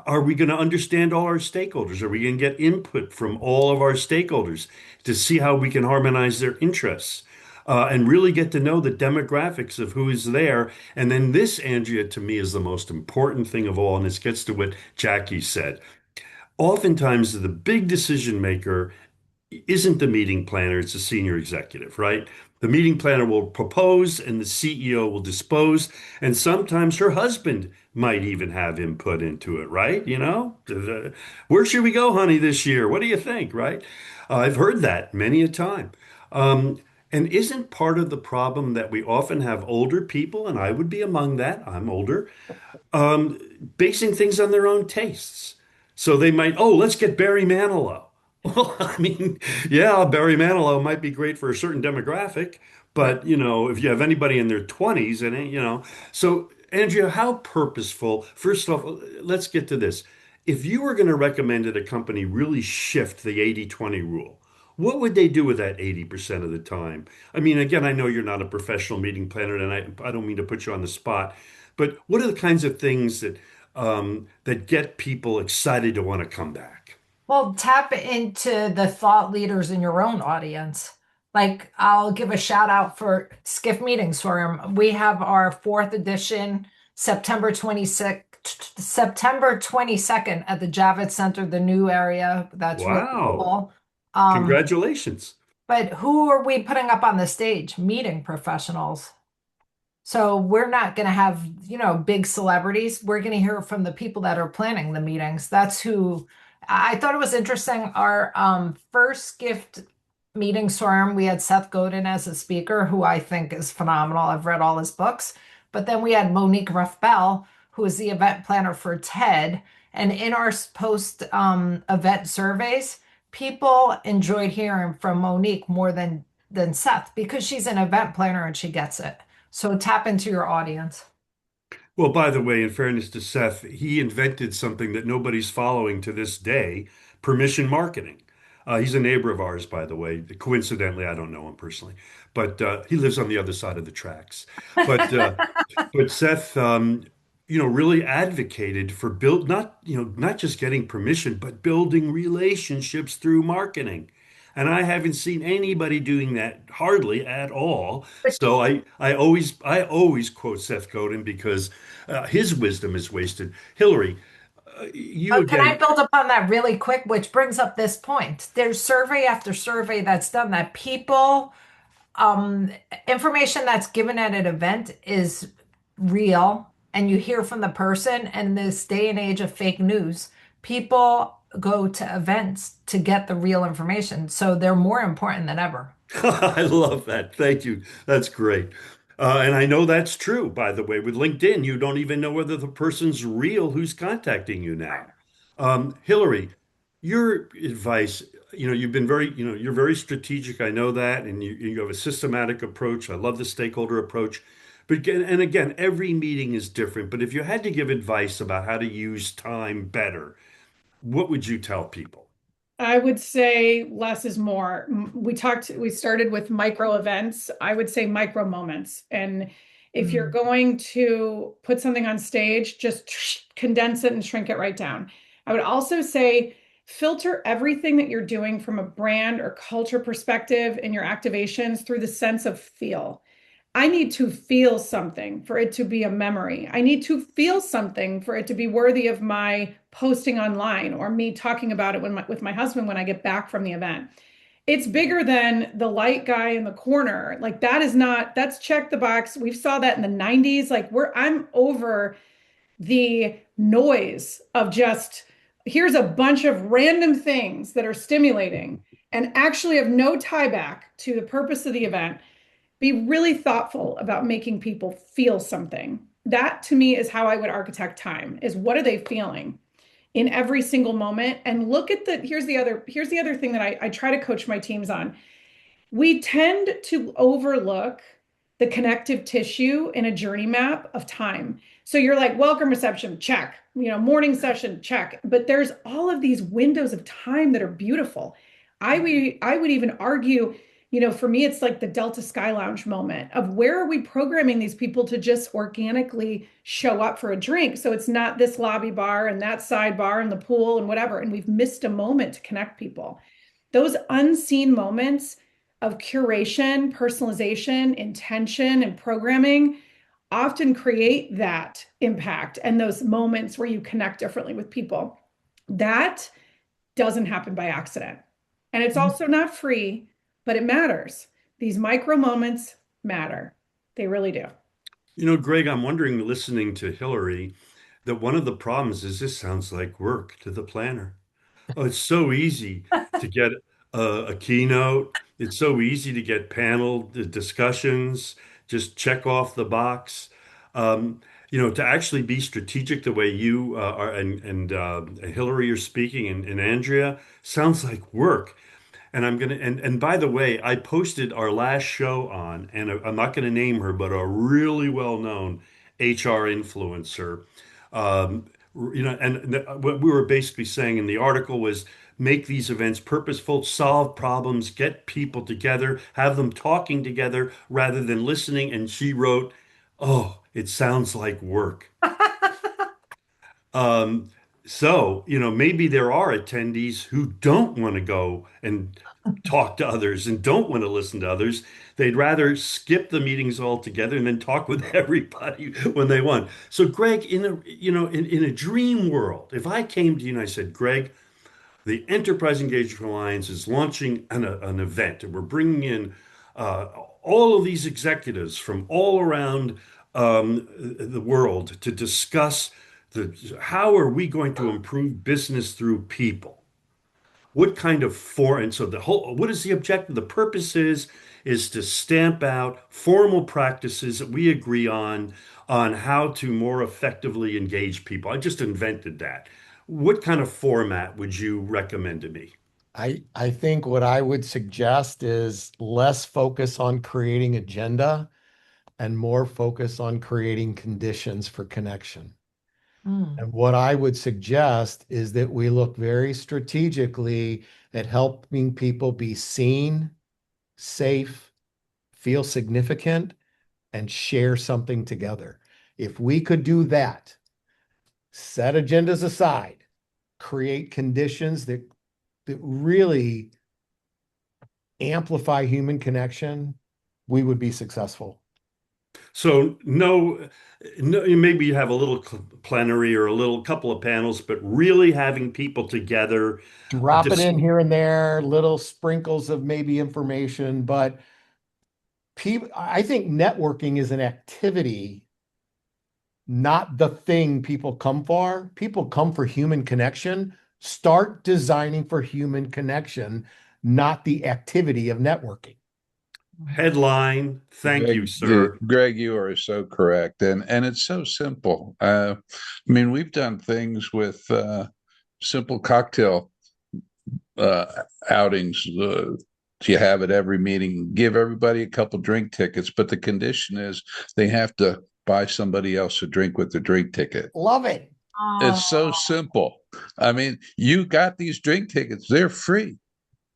Are we going to understand all our stakeholders? Are we going to get input from all of our stakeholders to see how we can harmonize their interests? and really get to know the demographics of who is there. And then this, Andrea, to me is the most important thing of all, and this gets to what Jackie said. Oftentimes, the big decision maker isn't the meeting planner, it's the senior executive, right? The meeting planner will propose and the CEO will dispose, and sometimes her husband might even have input into it, right? Where should we go, honey, this year? What do you think, right? I've heard that many a time. And isn't part of the problem that we often have older people, and I would be among that, I'm older, um, basing things on their own tastes. So they might, oh, let's get Barry Manilow. Well, I mean, yeah, Barry Manilow might be great for a certain demographic, Right. but if you have anybody in their 20s and so Andrea, how purposeful? First off, let's get to this. If you were going to recommend that a company really shift the 80-20 rule, what would they do with that 80% of the time? I mean, again, I know you're not a professional meeting planner, and I don't mean to put you on the spot, but what are the kinds of things that get people excited to want to come back? Well, tap into the thought leaders in your own audience. Like, I'll give a shout out for Skiff Meetings Forum. We have our fourth edition, September 22nd at the Javits Center, the new area. That's really Wow. cool. Um, Congratulations. but who are we putting up on the stage? Meeting professionals. So we're not going to have, big celebrities. We're going to hear from the people that are planning the meetings. That's who I thought it was interesting. Our first gift meeting storm, we had Seth Godin as a speaker, who I think is phenomenal. I've read all his books. But then we had Monique Ruff-Bell, who is the event planner for TED. And in our post event surveys, people enjoyed hearing from Monique more than Seth because she's an event planner and she gets it. So tap into your audience. Well, by the way, in fairness to Seth, he invented something that nobody's following to this day, permission marketing. He's a neighbor of ours, by the way. Coincidentally, I don't know him personally, but he lives on the other side of the tracks. But but Seth, really advocated for not just getting permission, but building relationships through marketing. And I haven't seen anybody doing that hardly at all. So I always quote Seth Godin because his wisdom is wasted. Hillary, you Can I again. build upon that really quick, which brings up this point? There's survey after survey that's done that people, um, information that's given at an event is real, and you hear from the person. And in this day and age of fake news, people go to events to get the real information. So they're more important than ever. I love that. Thank you. That's great. And I know that's true, by the way. With LinkedIn, you don't even know whether the person's real who's contacting you now. Hillary, your advice, you've been you're very strategic. I know that. And you have a systematic approach. I love the stakeholder approach. But again, every meeting is different. But if you had to give advice about how to use time better, what would you tell people? I would say less is more. We started with micro events. I would say micro moments. And if you're Mm. going to put something on stage, just condense it and shrink it right down. I would also say filter everything that you're doing from a brand or culture perspective in your activations through the sense of feel. I need to feel something for it to be a memory. I need to feel something for it to be worthy of my posting online or me talking about it with my husband when I get back from the event. It's bigger than the light guy in the corner. Like that's check the box. We saw that in the 90s. Like I'm over the noise of just here's a bunch of random things that are stimulating and actually have no tie back to the purpose of the event. Be really thoughtful about making people feel something. That to me is how I would architect time, is what are they feeling in every single moment? And look at here's the other thing that I try to coach my teams on. We tend to overlook the connective tissue in a journey map of time. So you're like, welcome reception, check, morning session, check. But there's all of these windows of time that are beautiful. I would even argue, for me, it's like the Delta Sky Lounge moment of where are we programming these people to just organically show up for a drink? So it's not this lobby bar and that side bar and the pool and whatever. And we've missed a moment to connect people. Those unseen moments of curation, personalization, intention, and programming often create that impact and those moments where you connect differently with people. That doesn't happen by accident. And it's also not free, but it matters. These micro moments matter. They really do. You know, Greg, I'm wondering, listening to Hillary, that one of the problems is this sounds like work to the planner. Oh, it's so easy to get a keynote. It's so easy to get panel discussions, just check off the box. To actually be strategic the way you are and Hillary are speaking and Andrea sounds like work. And and by the way, I posted our last show on, and I'm not gonna name her, but a really well-known HR influencer. Um, what we were basically saying in the article was make these events purposeful, solve problems, get people together, have them talking together rather than listening. And she wrote, "Oh, it sounds like work." Um, maybe there are attendees who don't want to go and talk to others and don't want to listen to others. They'd rather skip the meetings altogether and then talk with everybody when they want. So, Greg, in a dream world, if I came to you and I said, Greg, the Enterprise Engagement Alliance is launching an event, and we're bringing in uh, all of these executives from all around the world to discuss how are we going to improve business through people? What kind of and so what is the objective? The purpose is to stamp out formal practices that we agree on how to more effectively engage people. I just invented that. What kind of format would you recommend to me? I think what I would suggest is less focus on creating agenda and more focus on creating conditions for connection. Mm. And what I would suggest is that we look very strategically at helping people be seen, safe, feel significant, and share something together. If we could do that, set agendas aside, create conditions that really amplify human connection, we would be successful. So no, maybe you have a little plenary or a little couple of panels, but really having people together. Drop it Dis in here and there, little sprinkles of maybe information, but people, I think networking is an activity, not the thing people come for. People come for human connection. Start designing for human connection, not the activity of networking. Headline. Thank you, Greg, sir. Greg, you are so correct, and it's so simple. I mean, we've done things with simple cocktail uh, outings. You have at every meeting, give everybody a couple drink tickets, but the condition is they have to buy somebody else a drink with the drink ticket. Love it. It's so Oh. simple. I mean, you got these drink tickets, they're free,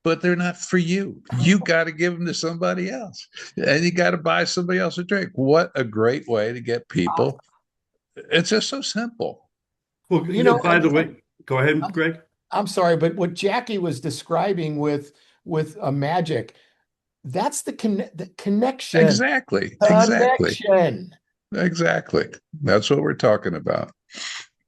but they're not for you. You got to give them to somebody else, and you got to buy somebody else a drink. What a great way to get people. It's just so simple. Well, You know, by the way, go ahead, Greg. I'm sorry, but what Jackie was describing with a magic, that's the connection. Exactly. Exactly. Connection. Exactly. That's what we're talking about.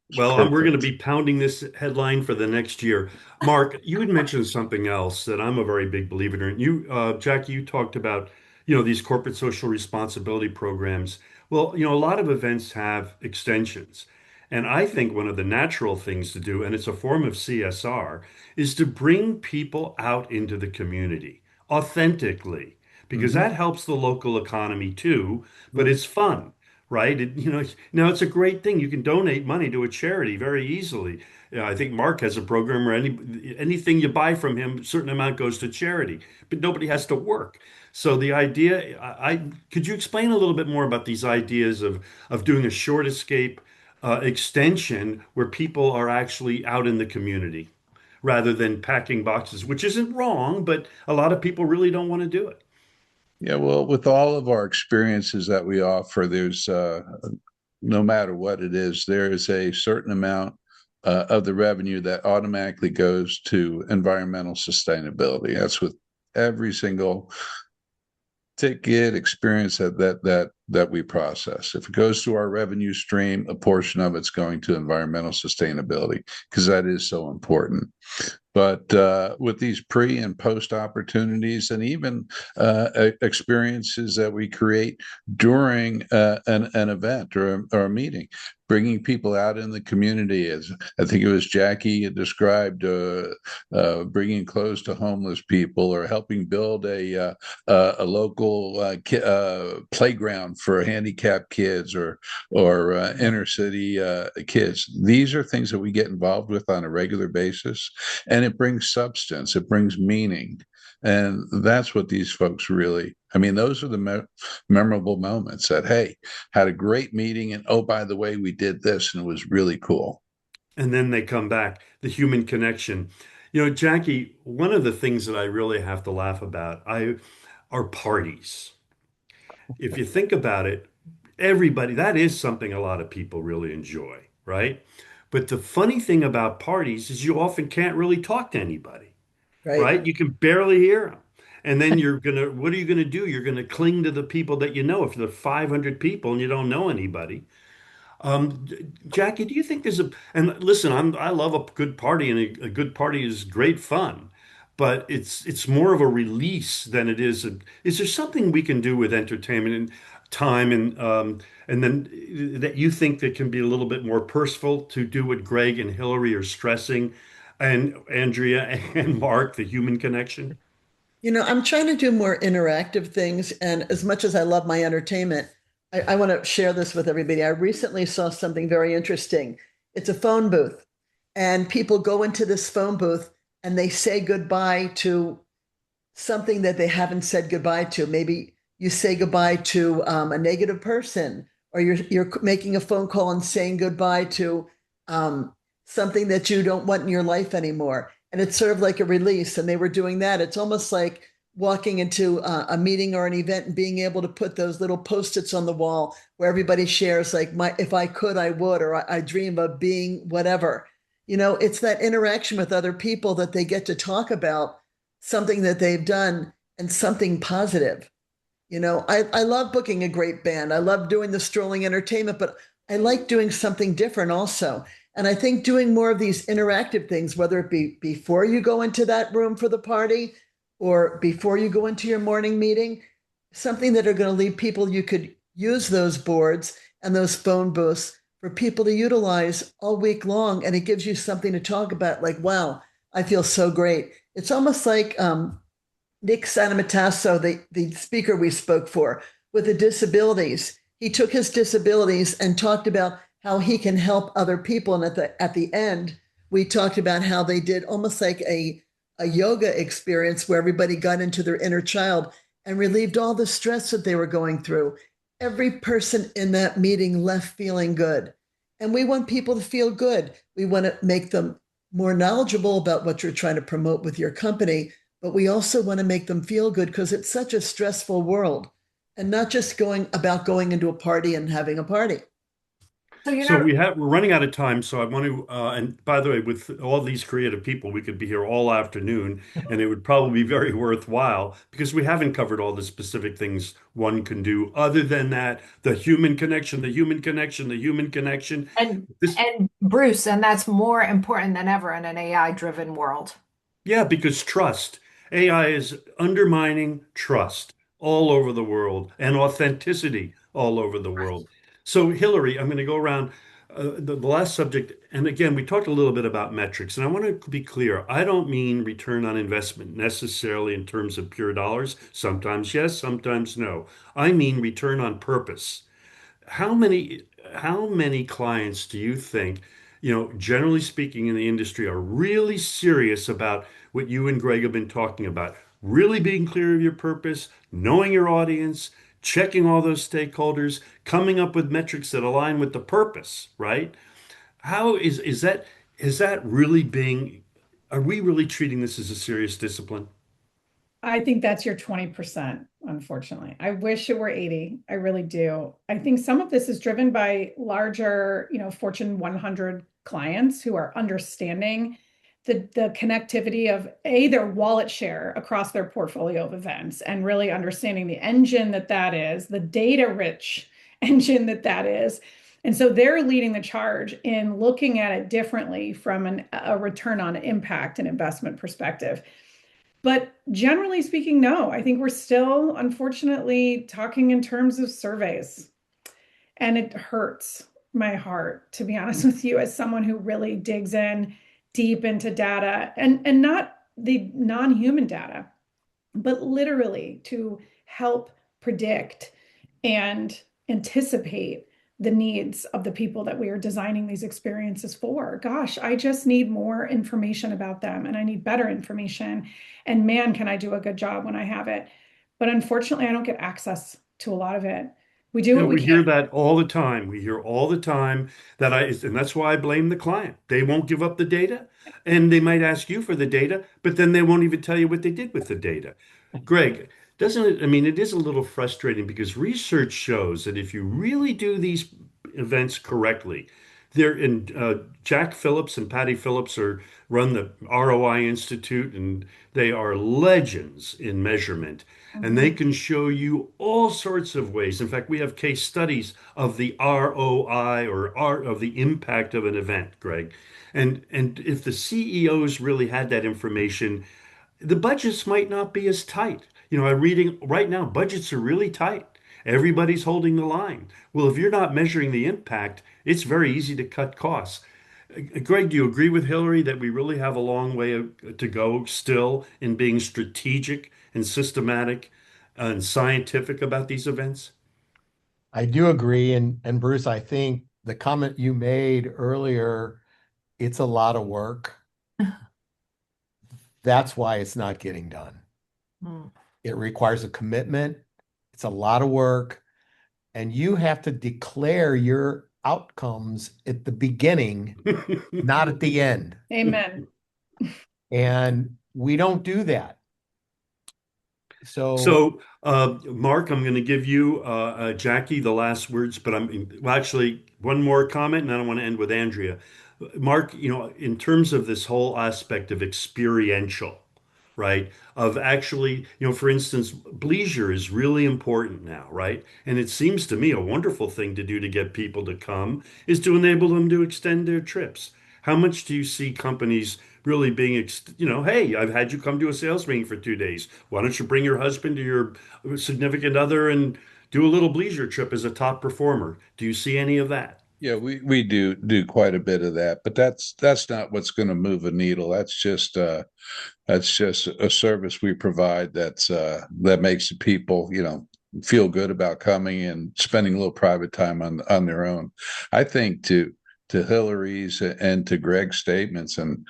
It's Well, we're going to perfect. be pounding this headline for the next year. Mark, you had mentioned something else that I'm a very big believer in. Jackie, you talked about, these corporate social responsibility programs. Well, a lot of events have extensions. And I think one of the natural things to do, and it's a form of CSR, is to bring people out into the community authentically, because Mhm. that helps the local economy too, but it's fun. Right? Now it's a great thing. You can donate money to a charity very easily. I think Mark has a program where anything you buy from him, a certain amount goes to charity, but nobody has to work. So the idea, could you explain a little bit more about these ideas of doing a short escape extension where people are actually out in the community rather than packing boxes, which isn't wrong, but a lot of people really don't want to do it. Yeah, well, with all of our experiences that we offer, there's no matter what it is, there is a certain amount of the revenue that automatically goes to environmental sustainability. That's with every single ticket experience that we process. If it goes through our revenue stream, a portion of it's going to environmental sustainability because that is so important. But with these pre and post opportunities, and even experiences that we create during an event or a meeting, bringing people out in the community, as I think it was Jackie described, bringing clothes to homeless people, or helping build a local playground for handicapped kids, or inner city kids. These are things that we get involved with on a regular basis, and it brings substance, it brings meaning. And that's what these folks really, I mean, those are the memorable moments that, hey, had a great meeting, and oh, by the way, we did this and it was really cool. And then they come back, the human connection. You know, Jackie, one of the things that I really have to laugh about, I are parties. If you think about it, everybody, that is something a lot of people really enjoy, right? But the funny thing about parties is you often can't really talk to anybody, Right. right? You can barely hear them. And then what are you gonna do? You're gonna cling to the people that you know. If there are 500 people and you don't know anybody, um, Jackie, do you think and listen, I love a good party, and a good party is great fun, but it's more of a release than it is there something we can do with entertainment and time, and then that you think that can be a little bit more personal to do what Greg and Hillary are stressing, and Andrea and Mark, the human connection? I'm trying to do more interactive things. And as much as I love my entertainment, I want to share this with everybody. I recently saw something very interesting. It's a phone booth, and people go into this phone booth and they say goodbye to something that they haven't said goodbye to. Maybe you say goodbye to a negative person, or you're making a phone call and saying goodbye to something that you don't want in your life anymore. And it's sort of like a release. And they were doing that. It's almost like walking into a meeting or an event and being able to put those little post-its on the wall where everybody shares, like, my if I could, I would, or I dream of being whatever. It's that interaction with other people that they get to talk about something that they've done and something positive. I love booking a great band. I love doing the strolling entertainment, but I like doing something different also. And I think doing more of these interactive things, whether it be before you go into that room for the party or before you go into your morning meeting, something that are going to leave people, you could use those boards and those phone booths for people to utilize all week long. And it gives you something to talk about, like, wow, I feel so great. It's almost like Nick Sanamatasso, the speaker we spoke for, with the disabilities. He took his disabilities and talked about how he can help other people. And at the end, we talked about how they did almost like a yoga experience where everybody got into their inner child and relieved all the stress that they were going through. Every person in that meeting left feeling good. And we want people to feel good. We want to make them more knowledgeable about what you're trying to promote with your company, but we also want to make them feel good because it's such a stressful world, and not just going into a party and having a party. So, So we're running out of time. So I want to, and by the way, with all these creative people, we could be here all afternoon, and it would probably be very worthwhile because we haven't covered all the specific things one can do. Other than that, the human connection, the human connection, the human connection. and This, and Bruce, and that's more important than ever in an AI-driven world. yeah, because trust. AI is undermining trust all over the world, and authenticity all over the world. So, Hillary, I'm going to go around the last subject. And again, we talked a little bit about metrics, and I want to be clear. I don't mean return on investment necessarily in terms of pure dollars. Sometimes yes, sometimes no. I mean return on purpose. How many how many clients do you think, generally speaking in the industry, are really serious about what you and Greg have been talking about? Really being clear of your purpose, knowing your audience, checking all those stakeholders, coming up with metrics that align with the purpose, right? How is that really being, are we really treating this as a serious discipline? I think that's your 20%, unfortunately. I wish it were 80. I really do. I think some of this is driven by larger, Fortune 100 clients who are understanding the connectivity of their wallet share across their portfolio of events and really understanding the engine that is, the data rich engine that is. And so they're leading the charge in looking at it differently from a return on impact and investment perspective. But generally speaking, no, I think we're still, unfortunately, talking in terms of surveys. And it hurts my heart, to be honest with you, as someone who really digs in deep into data and not the non-human data, but literally to help predict and anticipate the needs of the people that we are designing these experiences for. Gosh, I just need more information about them and I need better information. And man, can I do a good job when I have it. But unfortunately, I don't get access to a lot of it. We do Yeah, what we we hear can. that all the time. We hear all the time and that's why I blame the client. They won't give up the data, and they might ask you for the data, but then they won't even tell you what they did with the data. Greg, doesn't it? I mean, it is a little frustrating because research shows that if you really do these events correctly, they're in Jack Phillips and Patty Phillips run the ROI Institute, and they are legends in measurement. And they Mhm. can show you all sorts of ways. In fact, we have case studies of the ROI or R of the impact of an event, Greg. And if the CEOs really had that information, the budgets might not be as tight. You know, I'm reading right now, budgets are really tight. Everybody's holding the line. Well, if you're not measuring the impact, it's very easy to cut costs. Greg, do you agree with Hillary that we really have a long way to go still in being strategic and systematic and scientific about these events? I do agree. And Bruce, I think the comment you made earlier, it's a lot of work. That's why it's not getting done. Mm. It requires a commitment. It's a lot of work. And you have to declare your outcomes at the beginning, not at the end. Amen. And we don't do that. So So, Mark, I'm going to give you, Jackie, the last words, but well, actually, one more comment, and then I want to end with Andrea. Mark, you know, in terms of this whole aspect of experiential, right? Of actually, you know, for instance, bleisure is really important now, right? And it seems to me a wonderful thing to do to get people to come is to enable them to extend their trips. How much do you see companies really being, you know, hey, I've had you come to a sales meeting for 2 days. Why don't you bring your husband or your significant other and do a little bleisure trip as a top performer? Do you see any of that? Yeah, we do quite a bit of that, but that's not what's going to move a needle. That's just a service we provide that makes the people, you know, feel good about coming and spending a little private time on their own. I think to Hillary's and to Greg's statements, man,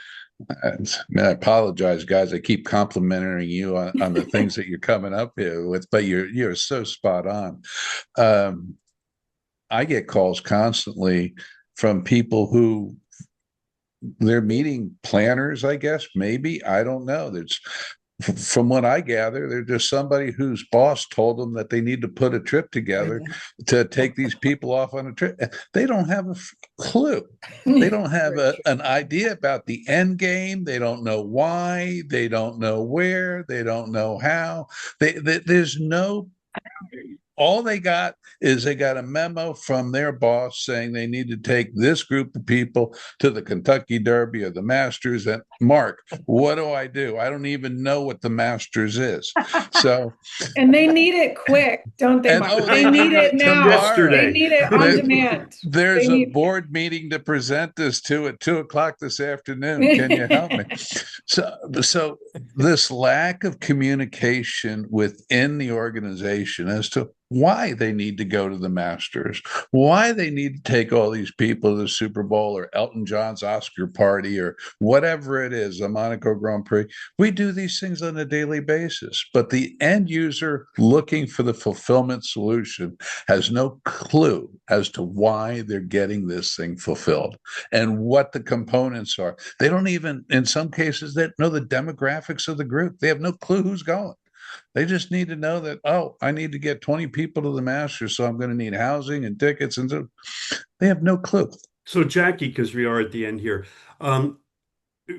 I apologize, guys. I keep complimenting you on the things that you're coming up here with, but you're so spot on. Um, I get calls constantly from people who they're meeting planners, I guess, maybe. I don't know. There's from what I gather, they're just somebody whose boss told them that they need to put a trip together to take these people off on a trip. They don't have a clue. They don't have an idea about the end game. They don't know why. They don't know where. They don't know how. There's no all they got is they got a memo from their boss saying they need to take this group of people to the Kentucky Derby or the Masters. And Mark, what do? I don't even know what the Masters is. So, And they need it quick, don't they, and Mark? oh, They they need need it it now. They tomorrow. Yesterday. need it on demand. They There's a need board meeting to present this to at 2 o'clock this afternoon. Can you help me? So this lack of communication within the organization as to why they need to go to the Masters, why they need to take all these people to the Super Bowl or Elton John's Oscar party or whatever it is, the Monaco Grand Prix. We do these things on a daily basis, but the end user looking for the fulfillment solution has no clue as to why they're getting this thing fulfilled and what the components are. They don't even, in some cases, they know the demographics of the group. They have no clue who's going. They just need to know that, oh, I need to get 20 people to the Masters, so I'm going to need housing and tickets. And so they have no clue. So, Jackie, because we are at the end here, um,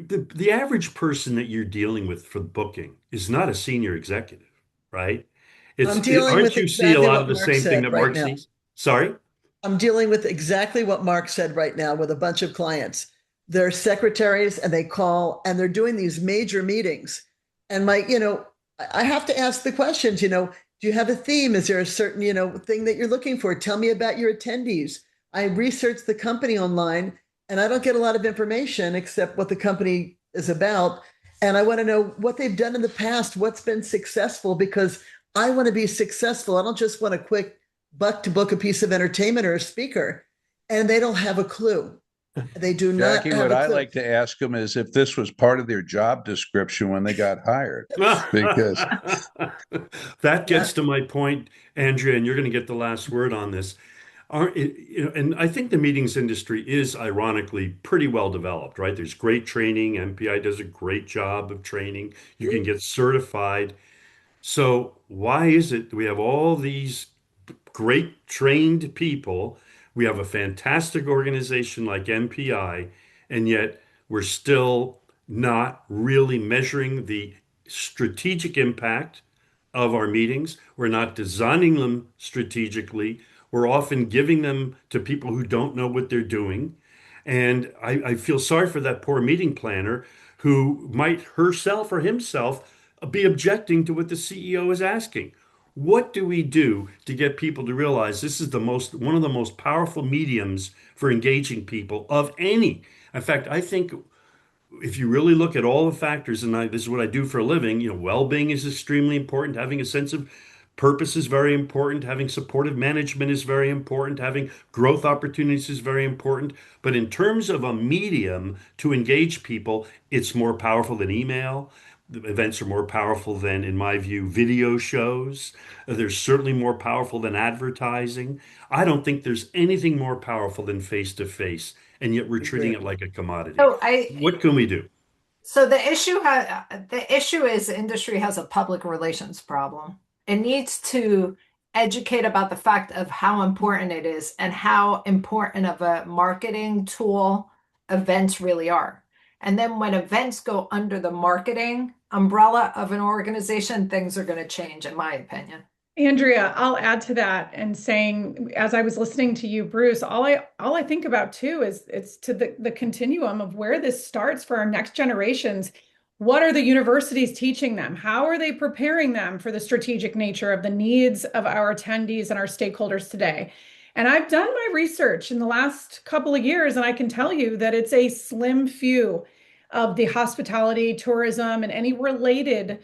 the average person that you're dealing with for booking is not a senior executive, right? I'm dealing Aren't with you see a exactly lot what of the Mark same thing said that right Mark now. sees? Sorry? I'm dealing with exactly what Mark said right now with a bunch of clients. They're secretaries and they call and they're doing these major meetings. And I have to ask the questions, do you have a theme? Is there a certain, thing that you're looking for? Tell me about your attendees. I researched the company online and I don't get a lot of information except what the company is about. And I want to know what they've done in the past, what's been successful, because I want to be successful. I don't just want a quick buck to book a piece of entertainment or a speaker, and they don't have a clue. They do not Jackie, have what a I clue. like to ask them is if this was part of their job description when they got hired, because That Yeah, gets to my point, Andrea, and you're going to get the last word on this. And I think the meetings industry is ironically pretty well developed, right? There's great training. MPI does a great job of training. You can get certified. So why is it that we have all these great trained people? We have a fantastic organization like MPI, and yet we're still not really measuring the strategic impact of our meetings. We're not designing them strategically. We're often giving them to people who don't know what they're doing. And I feel sorry for that poor meeting planner who might herself or himself be objecting to what the CEO is asking. What do we do to get people to realize this is one of the most powerful mediums for engaging people of any? In fact, I think if you really look at all the factors, and this is what I do for a living, well-being is extremely important. Having a sense of purpose is very important. Having supportive management is very important. Having growth opportunities is very important. But in terms of a medium to engage people, it's more powerful than email. The events are more powerful than, in my view, video shows. They're certainly more powerful than advertising. I don't think there's anything more powerful than face to face, and yet we're treating agree. it like a commodity. So I What can we do? so the issue is the industry has a public relations problem. It needs to educate about the fact of how important it is and how important of a marketing tool events really are. And then when events go under the marketing umbrella of an organization, things are going to change, in my opinion. Andrea, I'll add to that and saying, as I was listening to you, Bruce, all I think about too is it's to the continuum of where this starts for our next generations. What are the universities teaching them? How are they preparing them for the strategic nature of the needs of our attendees and our stakeholders today? And I've done my research in the last couple of years, and I can tell you that it's a slim few of the hospitality, tourism, and any related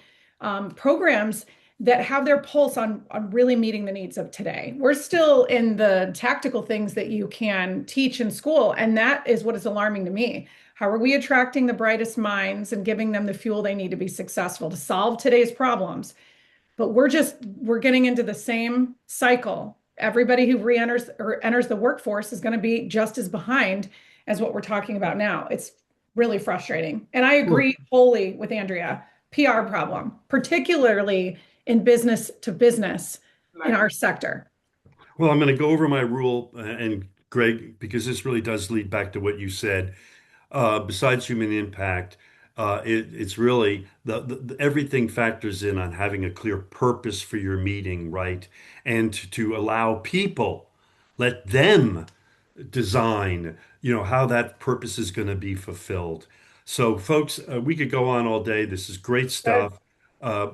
programs that have their pulse on really meeting the needs of today. We're still in the tactical things that you can teach in school, and that is what is alarming to me. How are we attracting the brightest minds and giving them the fuel they need to be successful to solve today's problems? But we're getting into the same cycle. Everybody who re-enters or enters the workforce is going to be just as behind as what we're talking about now. It's really frustrating. And I agree wholly with Andrea. PR problem, particularly in business to business in our sector. Well, I'm going to go over my rule, and Greg, because this really does lead back to what you said. Besides human impact, it's really everything factors in on having a clear purpose for your meeting, right? And to allow people, let them design, how that purpose is going to be fulfilled. So, folks, we could go on all day. This is great Good. stuff. Uh,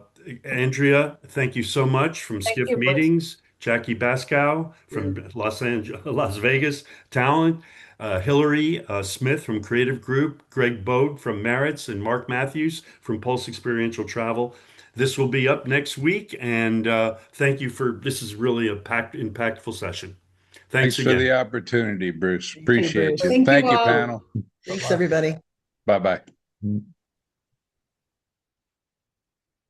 Andrea, thank you so much from Thank Skiff you, Bruce. Meetings. Jackie Baskow from Las Vegas Talent. Hillary Smith from Creative Group, Greg Bogue from Merits, and Mark Matthews from Pulse Experiential Travel. This will be up next week, and thank you this is really a impactful session. Thanks thanks for again. the opportunity, Bruce. Thank you, Appreciate Bruce. you. Thank you Thank you, all. panel. Thanks, Bye-bye. everybody. Bye bye.